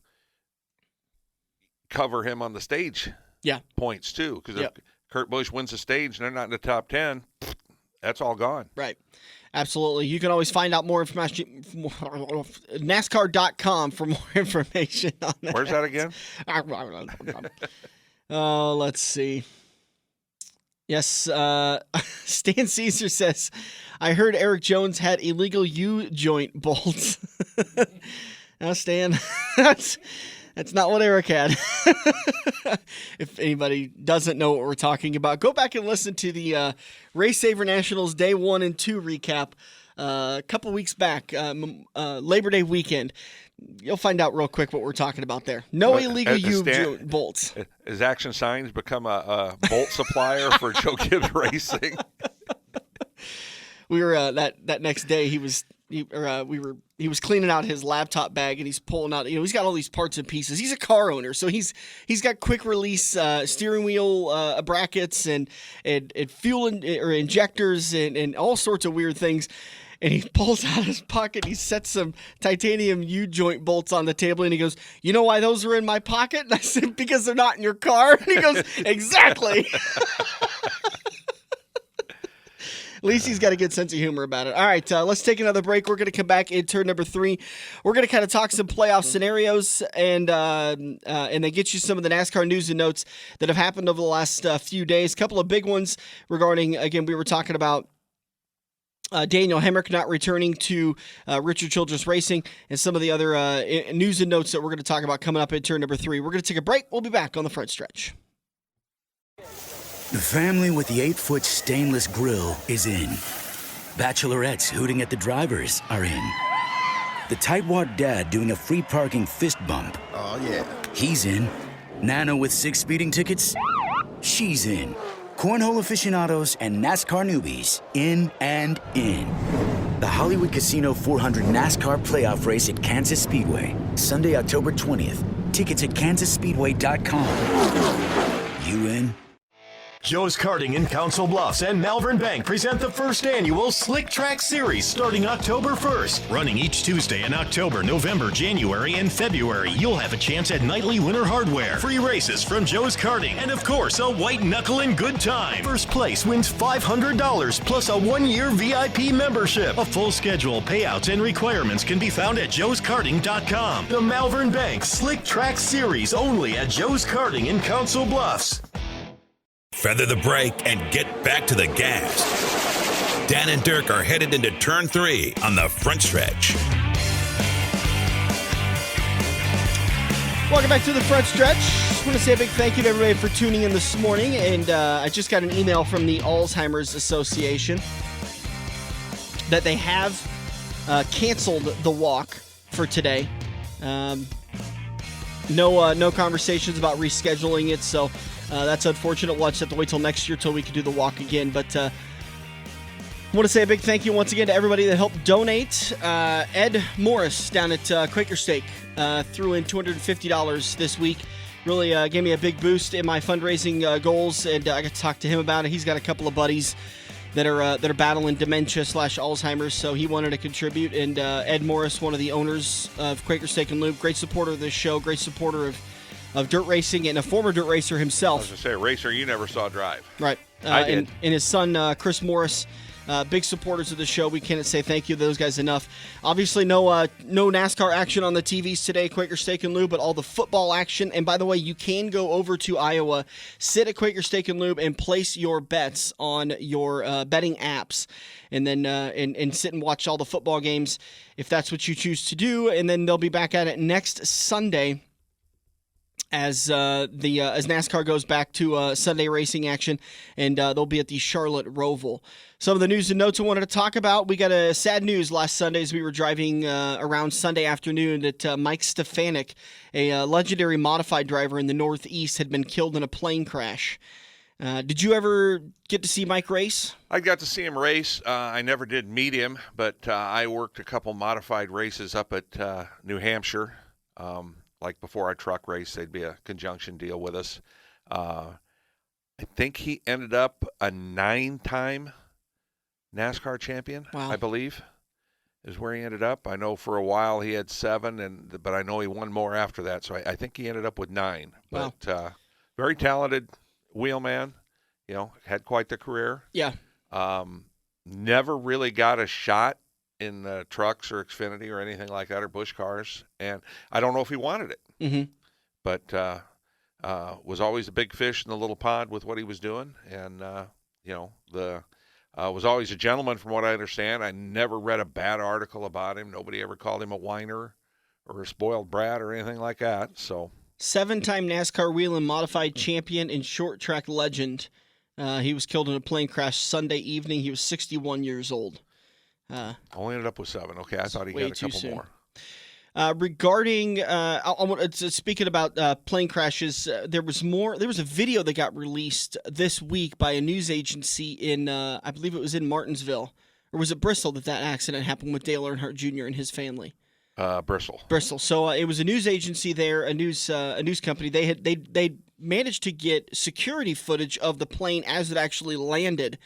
cover him on the stage points too. Because if Kurt Busch wins the stage and they're not in the top 10, that's all gone. Right. Absolutely. You can always find out more information. NASCAR.com for more information on that. Where's that again? Let's see. Yes, Stan Caesar says, I heard Eric Jones had illegal U-joint bolts. Now, Stan, that's not what Eric had. If anybody doesn't know what we're talking about, go back and listen to the Race Saver Nationals Day 1 and 2 recap a couple weeks back, Labor Day weekend. You'll find out real quick what we're talking about there. No illegal U-joint bolts. Has Action Signs become a bolt supplier for Joe Gibbs Racing? We were that next day. He was cleaning out his laptop bag and he's pulling out. He's got all these parts and pieces. He's a car owner, so he's got quick release steering wheel brackets and fuel or injectors and all sorts of weird things. And he pulls out his pocket. He sets some titanium U-joint bolts on the table, and he goes, "You know why those are in my pocket?" And I said, "Because they're not in your car." And he goes, "Exactly." At least he's got a good sense of humor about it. All right, let's take another break. We're going to come back in turn number 3. We're going to kind of talk some playoff scenarios and then get you some of the NASCAR news and notes that have happened over the last few days. A couple of big ones regarding, again, we were talking about Daniel Hemrick not returning to Richard Childress Racing and some of the other news and notes that we're going to talk about coming up in turn number 3. We're going to take a break. We'll be back on the front stretch. The family with the 8-foot stainless grill is in. Bachelorettes hooting at the drivers are in. The tightwad dad doing a free parking fist bump. Oh, yeah. He's in. Nana with 6 speeding tickets. She's in. Cornhole aficionados and NASCAR newbies, in and in. The Hollywood Casino 400 NASCAR playoff race at Kansas Speedway, Sunday, October 20th. Tickets at kansasspeedway.com. You in? Joe's Karting in Council Bluffs and Malvern Bank present the first annual Slick Track Series starting October 1st. Running each Tuesday in October, November, January, and February, you'll have a chance at nightly winter hardware, free races from Joe's Karting, and of course, a white knuckle and good time. First place wins $500 plus a 1-year VIP membership. A full schedule, payouts, and requirements can be found at joeskarting.com. The Malvern Bank Slick Track Series only at Joe's Karting in Council Bluffs. Feather the brake and get back to the gas. Dan and Dirk are headed into turn 3 on the front stretch. Welcome back to the front stretch. Just want to say a big thank you to everybody for tuning in this morning. And I just got an email from the Alzheimer's Association that they have canceled the walk for today. No conversations about rescheduling it, so that's unfortunate. We'll just have to wait till next year till we can do the walk again. But I want to say a big thank you once again to everybody that helped donate. Ed Morris down at Quaker Steak threw in $250 this week. Really gave me a big boost in my fundraising goals, and I got to talk to him about it. He's got a couple of buddies that are battling dementia/Alzheimer's, so he wanted to contribute. And Ed Morris, one of the owners of Quaker Steak and Lube, great supporter of this show, great supporter of dirt racing, and a former dirt racer himself. I was going to say, a racer you never saw drive. Right. I did. And his son, Chris Morris, big supporters of the show. We can't say thank you to those guys enough. Obviously, no NASCAR action on the TVs today, Quaker Steak and Lube, but all the football action. And by the way, you can go over to Iowa, sit at Quaker Steak and Lube, and place your bets on your betting apps. And then and sit and watch all the football games if that's what you choose to do. And then they'll be back at it next Sunday as NASCAR goes back to Sunday racing action, and they'll be at the Charlotte Roval. Some of the news and notes I wanted to talk about. We got a sad news last Sunday as we were driving around Sunday afternoon that Mike Stefanik, a legendary modified driver in the Northeast, had been killed in a plane crash. Did you ever get to see Mike race? I got to see him race. I never did meet him, but I worked a couple modified races up at New Hampshire. Like before our truck race, they'd be a conjunction deal with us. I think he ended up a 9-time NASCAR champion, wow. I believe. is where he ended up. I know for a while he had 7, but I know he won more after that. So I think he ended up with 9. Wow. But very talented wheelman. Had quite the career. Yeah. Never really got a shot in trucks or Xfinity or anything like that, or Busch cars. And I don't know if he wanted it. Mm-hmm. But was always a big fish in the little pond with what he was doing. And, was always a gentleman from what I understand. I never read a bad article about him. Nobody ever called him a whiner or a spoiled brat or anything like that. So 7-time NASCAR wheel and modified champion and short track legend. He was killed in a plane crash Sunday evening. He was 61 years old. Only ended up with 7. Okay, I thought he way had a too couple soon. more. Regarding, speaking about plane crashes, there was a video that got released this week by a news agency in, I believe it was in Martinsville, or was it Bristol that accident happened with Dale Earnhardt Jr. and his family? Bristol. So it was a news agency there, a news company. They managed to get security footage of the plane as it actually landed.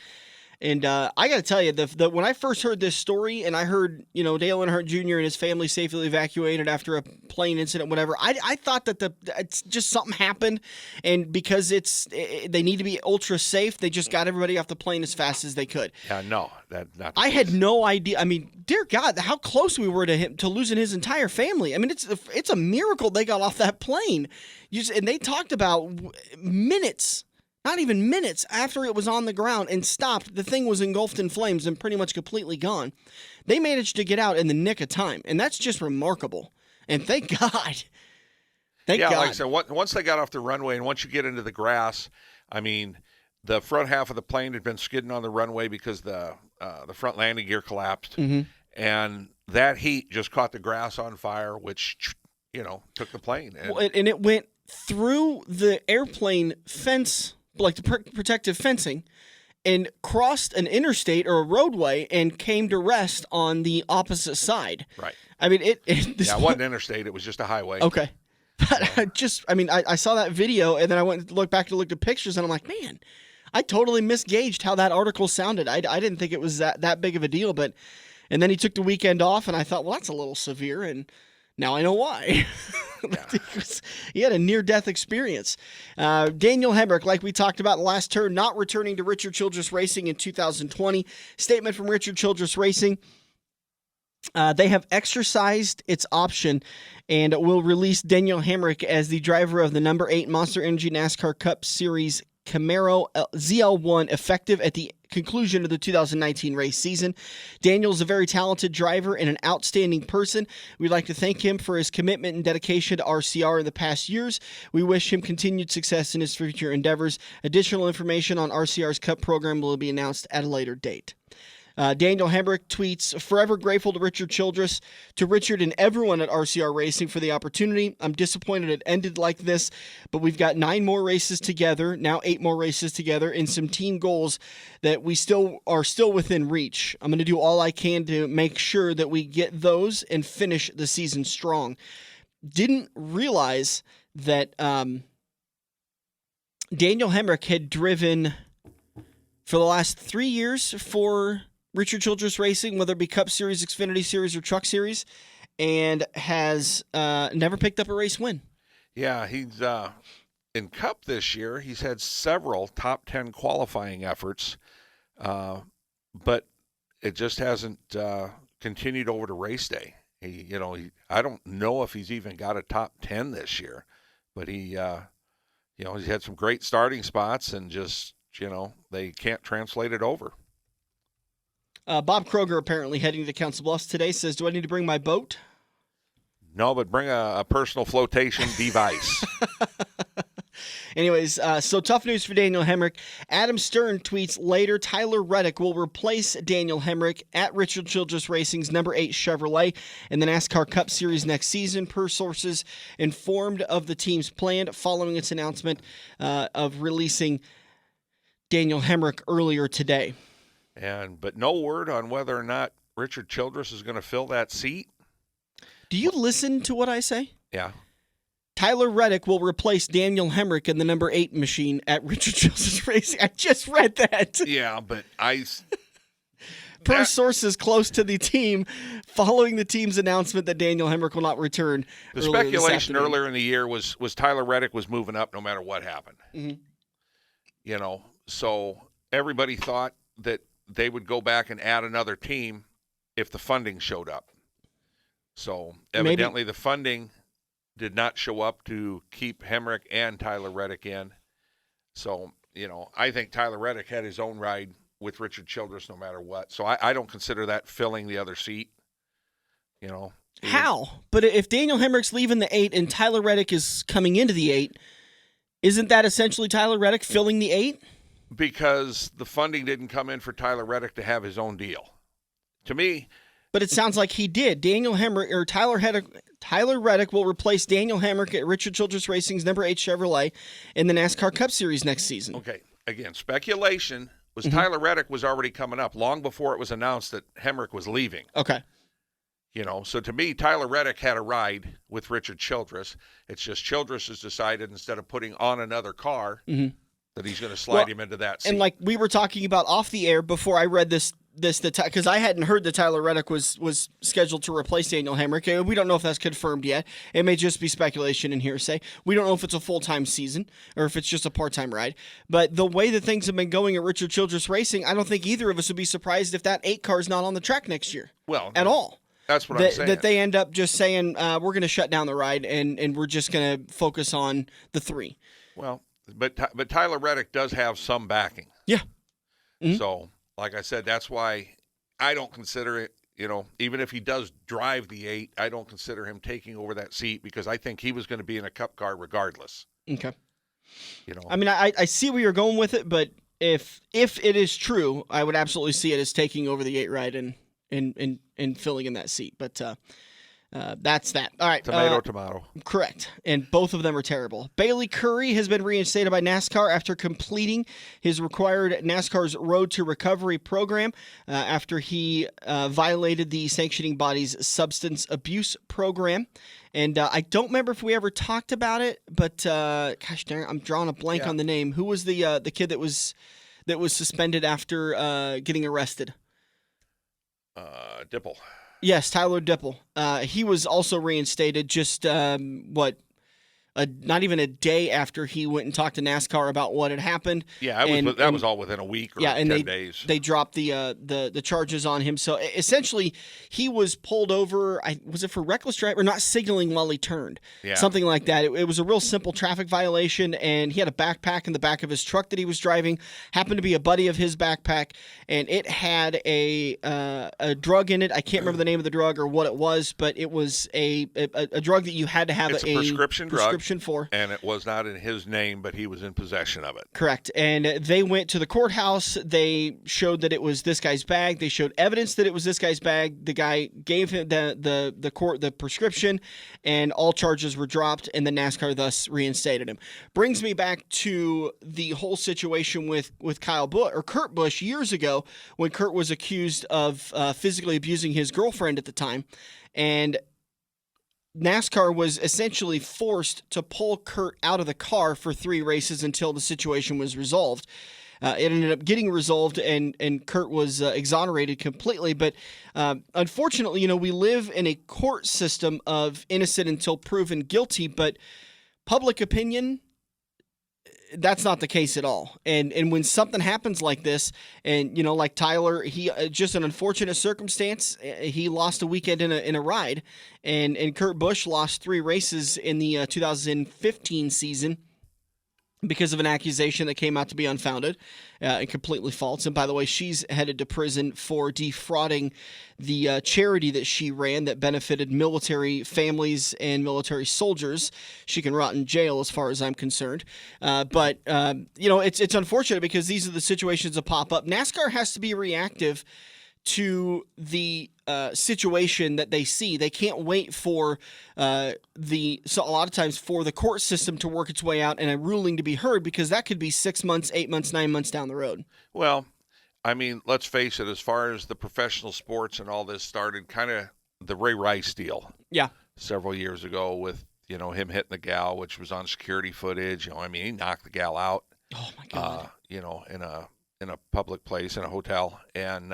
And I got to tell you, when I first heard this story and I heard, Dale Earnhardt Jr. and his family safely evacuated after a plane incident, whatever, I thought that it's just something happened. And because they need to be ultra safe, they just got everybody off the plane as fast as they could. Yeah, no, that's not. I had no idea. I mean, dear God, how close we were to him, to losing his entire family. I mean, it's a miracle they got off that plane. And they talked about minutes. Not even minutes after it was on the ground and stopped, the thing was engulfed in flames and pretty much completely gone. They managed to get out in the nick of time, and that's just remarkable. And thank God. Thank God. Like I said, once they got off the runway and once you get into the grass, I mean, the front half of the plane had been skidding on the runway because the front landing gear collapsed. Mm-hmm. And that heat just caught the grass on fire, which, took the plane. And it went through the airplane fence, like the protective fencing, and crossed an interstate or a roadway and came to rest on the opposite side. Right. I mean, it wasn't interstate. It was just a highway. Okay. But I saw that video and then I went to look at pictures and I'm like, man, I totally misgauged how that article sounded. I didn't think it was that big of a deal, and then he took the weekend off and I thought, well, that's a little severe, and now I know why. He had a near-death experience. Daniel Hemrick, like we talked about in the last turn, not returning to Richard Childress Racing in 2020. Statement from Richard Childress Racing. They have exercised its option and will release Daniel Hemrick as the driver of the number 8 Monster Energy NASCAR Cup Series Camaro ZL1 effective at the conclusion of the 2019 race season. Daniel's a very talented driver and an outstanding person. We'd like to thank him for his commitment and dedication to RCR in the past years. We wish him continued success in his future endeavors. Additional information on RCR's Cup program will be announced at a later date. Daniel Hemrick tweets, forever grateful to Richard Childress, to Richard and everyone at RCR Racing for the opportunity. I'm disappointed it ended like this, but we've got 9 more races together, now 8 more races together, and some team goals that we are still within reach. I'm going to do all I can to make sure that we get those and finish the season strong. Didn't realize that Daniel Hemrick had driven for the last 3 years for Richard Childress Racing, whether it be Cup Series, Xfinity Series, or Truck Series, and has never picked up a race win. Yeah, he's in Cup this year. He's had several top 10 qualifying efforts, but it just hasn't continued over to race day. I don't know if he's even got a top 10 this year, but he's had some great starting spots and just, they can't translate it over. Bob Kroger apparently heading to Council Bluffs today says, do I need to bring my boat? No, but bring a personal flotation device. Anyways, so tough news for Daniel Hemrick. Adam Stern tweets later, Tyler Reddick will replace Daniel Hemrick at Richard Childress Racing's number 8 Chevrolet in the NASCAR Cup Series next season, per sources informed of the team's plan following its announcement of releasing Daniel Hemrick earlier today. But no word on whether or not Richard Childress is going to fill that seat. Do you listen to what I say? Yeah. Tyler Reddick will replace Daniel Hemrick in the number 8 machine at Richard Childress Racing. I just read that. Yeah, but per sources close to the team, following the team's announcement that Daniel Hemrick will not return. The speculation earlier in the year was Tyler Reddick was moving up no matter what happened. Mm-hmm. So everybody thought that they would go back and add another team if the funding showed up. So evidently the funding did not show up to keep Hemrick and Tyler Reddick in. So, I think Tyler Reddick had his own ride with Richard Childress no matter what. So I don't consider that filling the other seat. How? But if Daniel Hemrick's leaving the 8 and Tyler Reddick is coming into the 8, isn't that essentially Tyler Reddick filling the 8? Because the funding didn't come in for Tyler Reddick to have his own deal. To me... But it sounds like he did. Daniel Hemrick or Tyler Reddick will replace Daniel Hemrick at Richard Childress Racing's number 8 Chevrolet in the NASCAR Cup Series next season. Okay. Again, speculation was Tyler Reddick was already coming up long before it was announced that Hemrick was leaving. Okay. So to me, Tyler Reddick had a ride with Richard Childress. It's just Childress has decided instead of putting on another car that he's going to slide him into that seat. And like we were talking about off the air before I read this because I hadn't heard that Tyler Reddick was scheduled to replace Daniel Hemrick. We don't know if that's confirmed yet. It may just be speculation and hearsay. We don't know if it's a full-time season or if it's just a part-time ride. But the way that things have been going at Richard Childress Racing, I don't think either of us would be surprised if that 8 car is not on the track next year. Well, at all. That's what I'm saying. That they end up just saying, we're going to shut down the ride and we're just going to focus on the 3. Well, but Tyler Reddick does have some backing. Yeah. Mm-hmm. So, like I said, that's why I don't consider it, even if he does drive the 8, I don't consider him taking over that seat because I think he was going to be in a Cup car regardless. Okay. I mean, I see where you're going with it, but if it is true, I would absolutely see it as taking over the 8 ride and filling in that seat. But that's that. All right. Tomato. Correct. And both of them are terrible. Bailey Curry has been reinstated by NASCAR after completing his required NASCAR's Road to Recovery program after he violated the sanctioning body's substance abuse program. And I don't remember if we ever talked about it, but gosh darn, I'm drawing a blank on the name. Who was the kid that was suspended after getting arrested? Dipple. Yes, Tyler Dipple. He was also reinstated just, not even a day after he went and talked to NASCAR about what had happened. Yeah, that was all within a week or 10 days. They dropped the charges on him. So essentially, he was pulled over. Was it for reckless driving or not signaling while he turned? Yeah. Something like that. It was a real simple traffic violation, and he had a backpack in the back of his truck that he was driving. Happened to be a buddy of his backpack, and it had a drug in it. I can't remember the name of the drug or what it was, but it was a drug that you had to have a prescription drug. For. And it was not in his name, but he was in possession of it. Correct. And they went to the courthouse. They showed that it was this guy's bag. They showed evidence that it was this guy's bag. The guy gave him the court the prescription, and all charges were dropped, and the NASCAR thus reinstated him. Brings me back to the whole situation with Kurt Busch years ago when Kurt was accused of physically abusing his girlfriend at the time. And NASCAR was essentially forced to pull Kurt out of the car for 3 races until the situation was resolved. It ended up getting resolved, and Kurt was exonerated completely. But unfortunately, we live in a court system of innocent until proven guilty, but public opinion, that's not the case at all. And when something happens like this, and like Tyler, he just an unfortunate circumstance. He lost a weekend in a ride, and Kurt Busch lost 3 races in the 2015 season because of an accusation that came out to be unfounded and completely false. And by the way, she's headed to prison for defrauding the charity that she ran that benefited military families and military soldiers. She can rot in jail as far as I'm concerned. But it's unfortunate because these are the situations that pop up. NASCAR has to be reactive to the situation that they see. They can't wait for a lot of times for the court system to work its way out and a ruling to be heard, because that could be 6 months, 8 months, 9 months down the road. Well, I mean, let's face it, as far as the professional sports and all this started, kind of the Ray Rice deal. Yeah. Several years ago with, him hitting the gal, which was on security footage. He knocked the gal out. Oh my God. In a public place, in a hotel. And,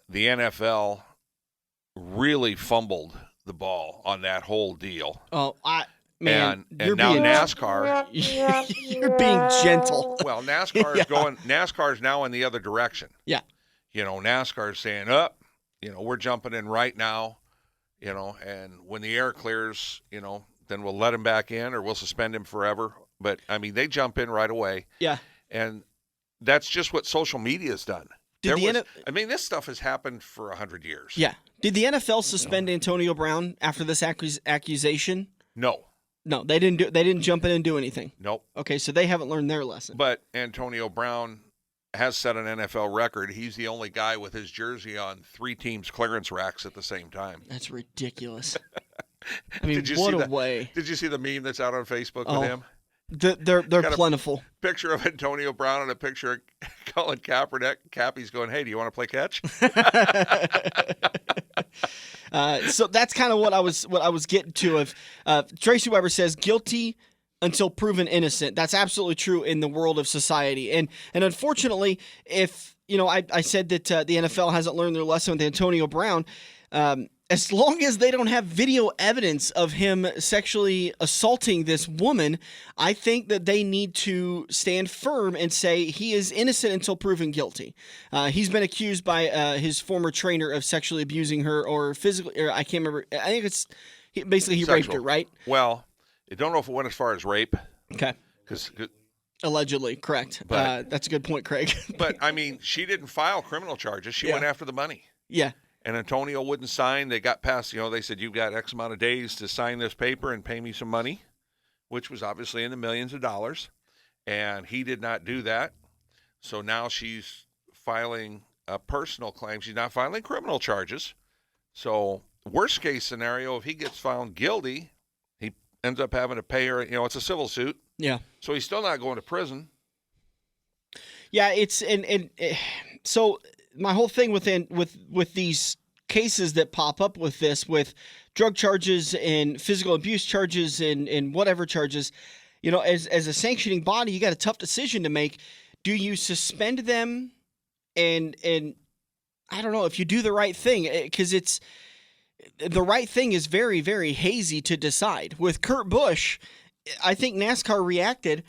the NFL really fumbled the ball on that whole deal. Oh, man, and now being, NASCAR. You're being gentle. Well, NASCAR is going. NASCAR is now in the other direction. Yeah. NASCAR is saying, up. We're jumping in right now. And when the air clears, then we'll let him back in or we'll suspend him forever. But I mean, they jump in right away. Yeah. And that's just what social media has done. This stuff has happened for 100 years. Yeah. Did the NFL suspend Antonio Brown after this accusation? No. No, they didn't. They didn't jump in and do anything. Nope. Okay, so they haven't learned their lesson. But Antonio Brown has set an NFL record. He's the only guy with his jersey on 3 teams' clearance racks at the same time. That's ridiculous. I mean, way. Did you see the meme that's out on Facebook with him? They're plentiful. Picture of Antonio Brown and a picture of Colin Kaepernick. Cappy's going, "Hey, do you want to play catch?" So that's kind of what I was getting to. Tracy Weber says guilty until proven innocent. That's absolutely true in the world of society. And unfortunately, if I said that the NFL hasn't learned their lesson with Antonio Brown. As long as they don't have video evidence of him sexually assaulting this woman, I think that they need to stand firm and say he is innocent until proven guilty. He's been accused by his former trainer of sexually abusing her or physically, or I can't remember. I think it's basically he raped her, right? Well, I don't know if it went as far as rape. Okay. Allegedly, correct. But, that's a good point, Craig. But, I mean, she didn't file criminal charges. She went after the money. Yeah. And Antonio wouldn't sign. They got past, they said, you've got X amount of days to sign this paper and pay me some money, which was obviously in the millions of dollars. And he did not do that. So now she's filing a personal claim. She's not filing criminal charges. So worst case scenario, if he gets found guilty, he ends up having to pay her, it's a civil suit. Yeah. So he's still not going to prison. Yeah, so my whole thing with these cases that pop up with this, with drug charges and physical abuse charges and whatever charges, as a sanctioning body, you got a tough decision to make. Do you suspend them? And I don't know if you do the right thing, because the right thing is very, very hazy to decide. With Kurt Busch, I think NASCAR reacted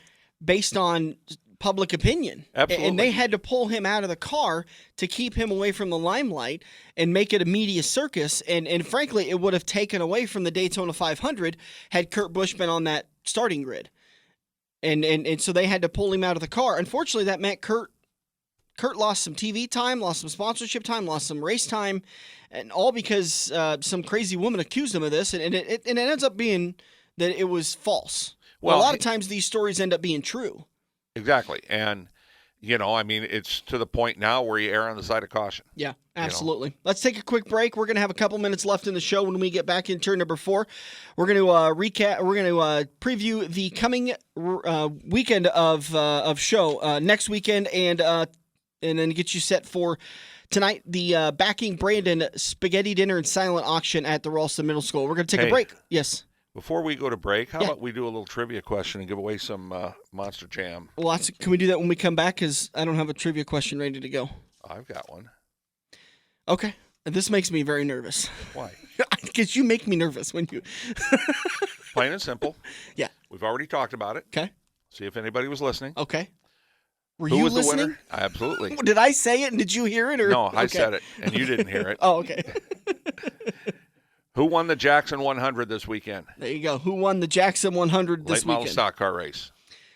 based on public opinion. Absolutely. And they had to pull him out of the car to keep him away from the limelight and make it a media circus. And frankly, it would have taken away from the Daytona 500 had Kurt Busch been on that starting grid. And so they had to pull him out of the car. Unfortunately, that meant Kurt lost some TV time, lost some sponsorship time, lost some race time, and all because some crazy woman accused him of this. And it ends up being that it was false. Well, a lot of times these stories end up being true. Exactly. And, it's to the point now where you err on the side of caution. Yeah, absolutely. Let's take a quick break. We're going to have a couple minutes left in the show. When we get back in turn number 4, we're going to recap. We're going to preview the coming weekend of show next weekend, and then get you set for tonight, the Backing Brandon Spaghetti Dinner and Silent Auction at the Ralston Middle School. We're going to take a break. Yes. Before we go to break, how about we do a little trivia question and give away some Monster Jam? Well, can we do that when we come back? Because I don't have a trivia question ready to go. I've got one. Okay. This makes me very nervous. Why? Because you make me nervous when you... Plain and simple. Yeah. We've already talked about it. Okay. See if anybody was listening. Okay. Who you was listening? The winner? Absolutely. Did I say it and did you hear it? Or? No, I said it and you didn't hear it. Oh, okay. Who won the Jackson 100 this weekend? There you go. Who won the Jackson 100 this weekend? Late model stock car race.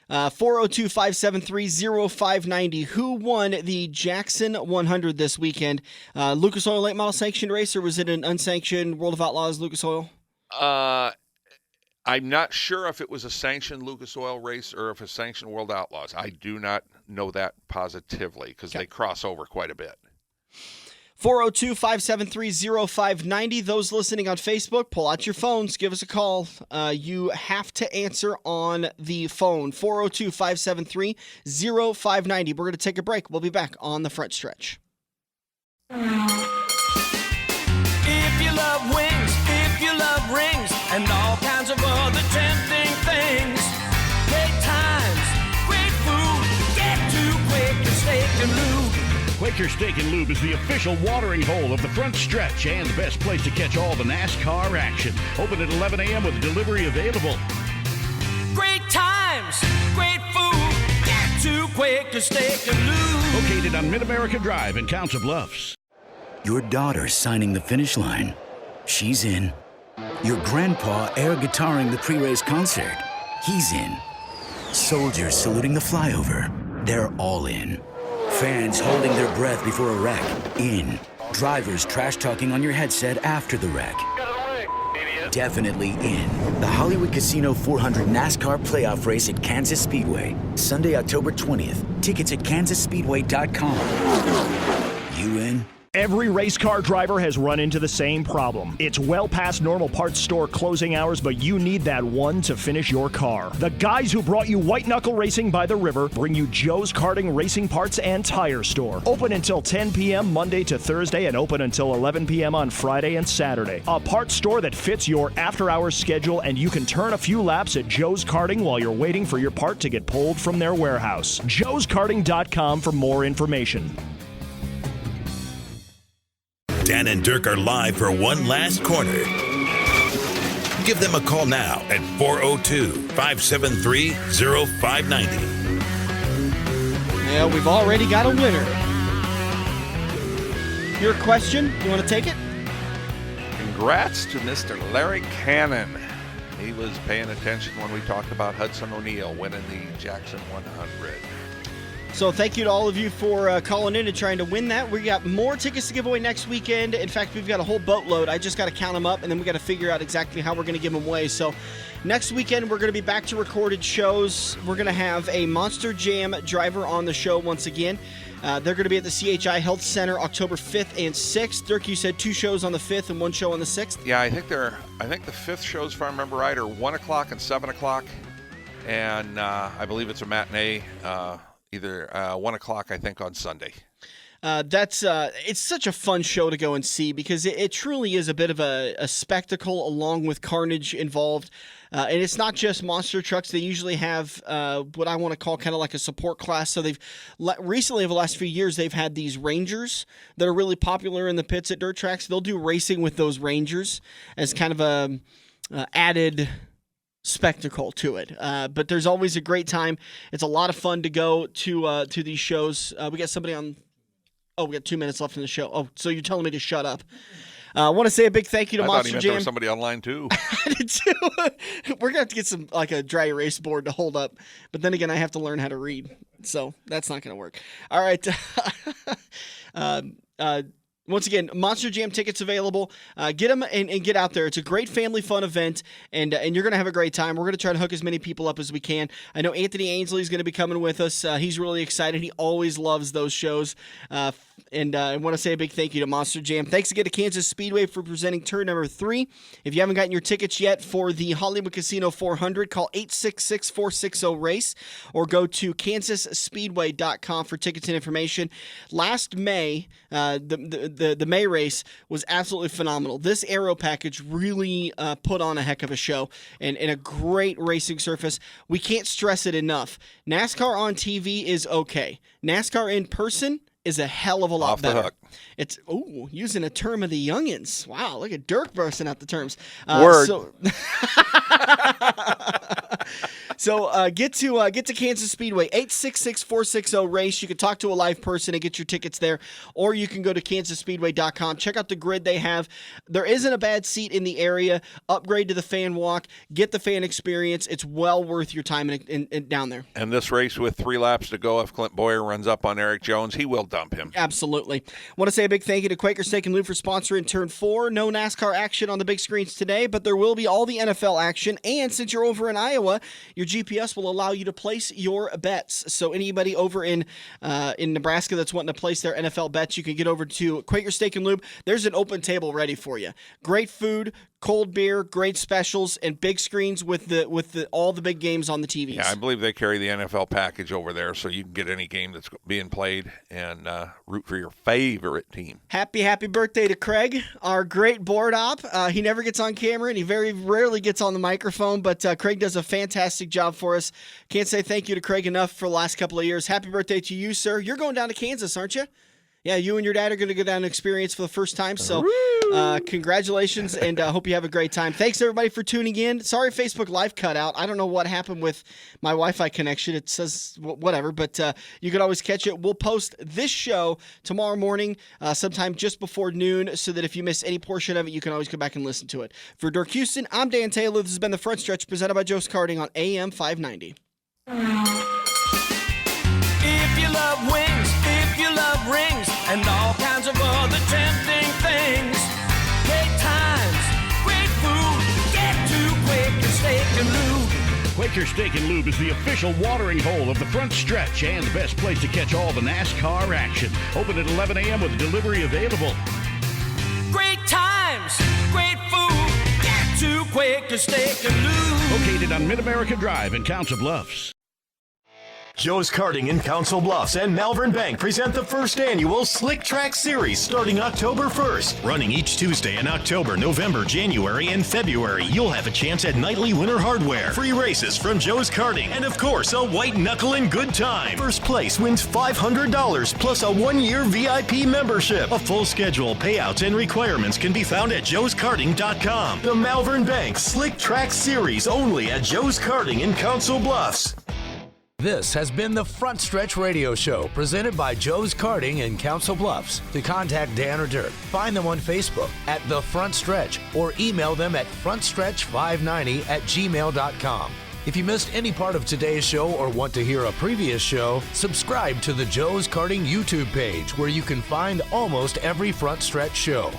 402-573-0590. Who won the Jackson 100 this weekend? Lucas Oil late model sanctioned race, or was it an unsanctioned World of Outlaws Lucas Oil? I'm not sure if it was a sanctioned Lucas Oil race or if it's sanctioned World Outlaws. I do not know that positively because they cross over quite a bit. 402-573-0590. Those listening on Facebook, pull out your phones. Give us a call. You have to answer on the phone. 402-573-0590. We're going to take a break. We'll be back on the front stretch. If you love wings, if you love rings, and all kinds of other tempting things, great times, great food, get to Quick and Steak and Lube. Quick Quaker Steak and Lube is the official watering hole of the front stretch and the best place to catch all the NASCAR action. Open at 11 a.m. with delivery available. Great times, great food. Get to Quaker Steak and Lube. Located on Mid-America Drive in Council Bluffs. Your daughter's signing the finish line. She's in. Your grandpa air guitaring the pre-race concert. He's in. Soldiers saluting the flyover. They're all in. Fans holding their breath before a wreck. In. Drivers trash talking on your headset after the wreck. Definitely in. The Hollywood Casino 400 NASCAR playoff race at Kansas Speedway. Sunday, October 20th. Tickets at kansasspeedway.com. You in? Every race car driver has run into the same problem. It's well past normal parts store closing hours, but you need that one to finish your car. The guys who brought you white knuckle racing by the river bring you Joe's Karting Racing Parts and Tire Store. Open until 10 p.m. Monday to Thursday and open until 11 p.m. on Friday and Saturday. A parts store that fits your after-hours schedule, and you can turn a few laps at Joe's Karting while you're waiting for your part to get pulled from their warehouse. joeskarting.com for more information. Dan and Dirk are live for one last corner. Give them a call now at 402-573-0590. Yeah, we've already got a winner. Your question, you want to take it? Congrats to Mr. Larry Cannon. He was paying attention when we talked about Hudson O'Neal winning the Jackson 100. So thank you to all of you for calling in and trying to win that. We got more tickets to give away next weekend. In fact, we've got a whole boatload. I just got to count them up, and then we got to figure out exactly how we're going to give them away. So next weekend, we're going to be back to recorded shows. We're going to have a Monster Jam driver on the show once again. They're going to be at the CHI Health Center October 5th and 6th. Dirk, you said 2 shows on the 5th and 1 show on the 6th? Yeah, I think the 5th shows, if I remember right, are 1 o'clock and 7 o'clock. And I believe it's a matinee. Either 1 o'clock, I think, on Sunday. It's such a fun show to go and see because it truly is a bit of a spectacle along with carnage involved. And it's not just monster trucks. They usually have what I want to call kind of like a support class. So they've recently, over the last few years, they've had these Rangers that are really popular in the pits at dirt tracks. They'll do racing with those Rangers as kind of a added spectacle to it, but there's always a great time. It's a lot of fun to go to these shows. We got somebody on. Oh, we got 2 minutes left in the show. Oh, so you're telling me to shut up? I want to say a big thank you to Monster Jam. There was somebody online too. I did too. We're gonna have to get some like a dry erase board to hold up, but then again, I have to learn how to read, so that's not gonna work. All right. Once again, Monster Jam tickets available. Get them and get out there. It's a great family fun event, and you're going to have a great time. We're going to try to hook as many people up as we can. I know Anthony Ainsley is going to be coming with us. He's really excited. He always loves those shows. And I want to say a big thank you to Monster Jam. Thanks again to Kansas Speedway for presenting turn number 3. If you haven't gotten your tickets yet for the Hollywood Casino 400, call 866-460-RACE or go to kansasspeedway.com for tickets and information. Last May, the May race was absolutely phenomenal. This aero package really put on a heck of a show and a great racing surface. We can't stress it enough. NASCAR on TV is okay. NASCAR in person is a hell of a lot better. Hook. It's using a term of the youngins. Wow, look at Dirk bursting out the terms. Word. So get to Kansas Speedway, 866-460-RACE. You can talk to a live person and get your tickets there, or you can go to kansasspeedway.com. Check out the grid they have. There isn't a bad seat in the area. Upgrade to the fan walk. Get the fan experience. It's well worth your time in down there. And this race with 3 laps to go, if Clint Boyer runs up on Eric Jones, he will dump him. Absolutely. Want to say a big thank you to Quaker Steak and Lube for sponsoring Turn 4. No NASCAR action on the big screens today, but there will be all the NFL action. And since you're over in Iowa, your GPS will allow you to place your bets. So anybody over in Nebraska that's wanting to place their NFL bets, you can get over to Quaker Steak and Lube. There's an open table ready for you. Great food, cold beer, great specials, and big screens with all the big games on the TVs. Yeah, I believe they carry the NFL package over there, so you can get any game that's being played and root for your favorite team. Happy birthday to Craig, our great board op. He never gets on camera, and he very rarely gets on the microphone, but Craig does a fantastic job for us. Can't say thank you to Craig enough for the last couple of years. Happy birthday to you, sir. You're going down to Kansas, aren't you? Yeah, you and your dad are going to go down and experience for the first time. So congratulations, and hope you have a great time. Thanks, everybody, for tuning in. Sorry Facebook Live cut out. I don't know what happened with my Wi-Fi connection. It says whatever, but you can always catch it. We'll post this show tomorrow morning sometime just before noon, so that if you miss any portion of it, you can always go back and listen to it. For Dirk Houston, I'm Dan Taylor. This has been The Front Stretch, presented by Joe's Karting on AM 590. If you love wings, if you love rings, and all kinds of other tempting things, great times, great food, get to Quaker Steak and Lube. Quaker Steak and Lube is the official watering hole of the front stretch and the best place to catch all the NASCAR action. Open at 11 a.m. with delivery available. Great times, great food, get to Quaker Steak and Lube. Located on Mid-America Drive in Council Bluffs. Joe's Karting in Council Bluffs and Malvern Bank present the first annual Slick Track Series starting October 1st. Running each Tuesday in October, November, January, and February, you'll have a chance at nightly winter hardware, free races from Joe's Karting, and of course, a white knuckle and good time. First place wins $500 plus a 1-year VIP membership. A full schedule, payouts, and requirements can be found at joeskarting.com. The Malvern Bank Slick Track Series only at Joe's Karting in Council Bluffs. This has been the Front Stretch Radio Show, presented by Joe's Karting in Council Bluffs. To contact Dan or Dirk, find them on Facebook at The Front Stretch or email them at frontstretch590@gmail.com. If you missed any part of today's show or want to hear a previous show, subscribe to the Joe's Karting YouTube page, where you can find almost every Front Stretch show.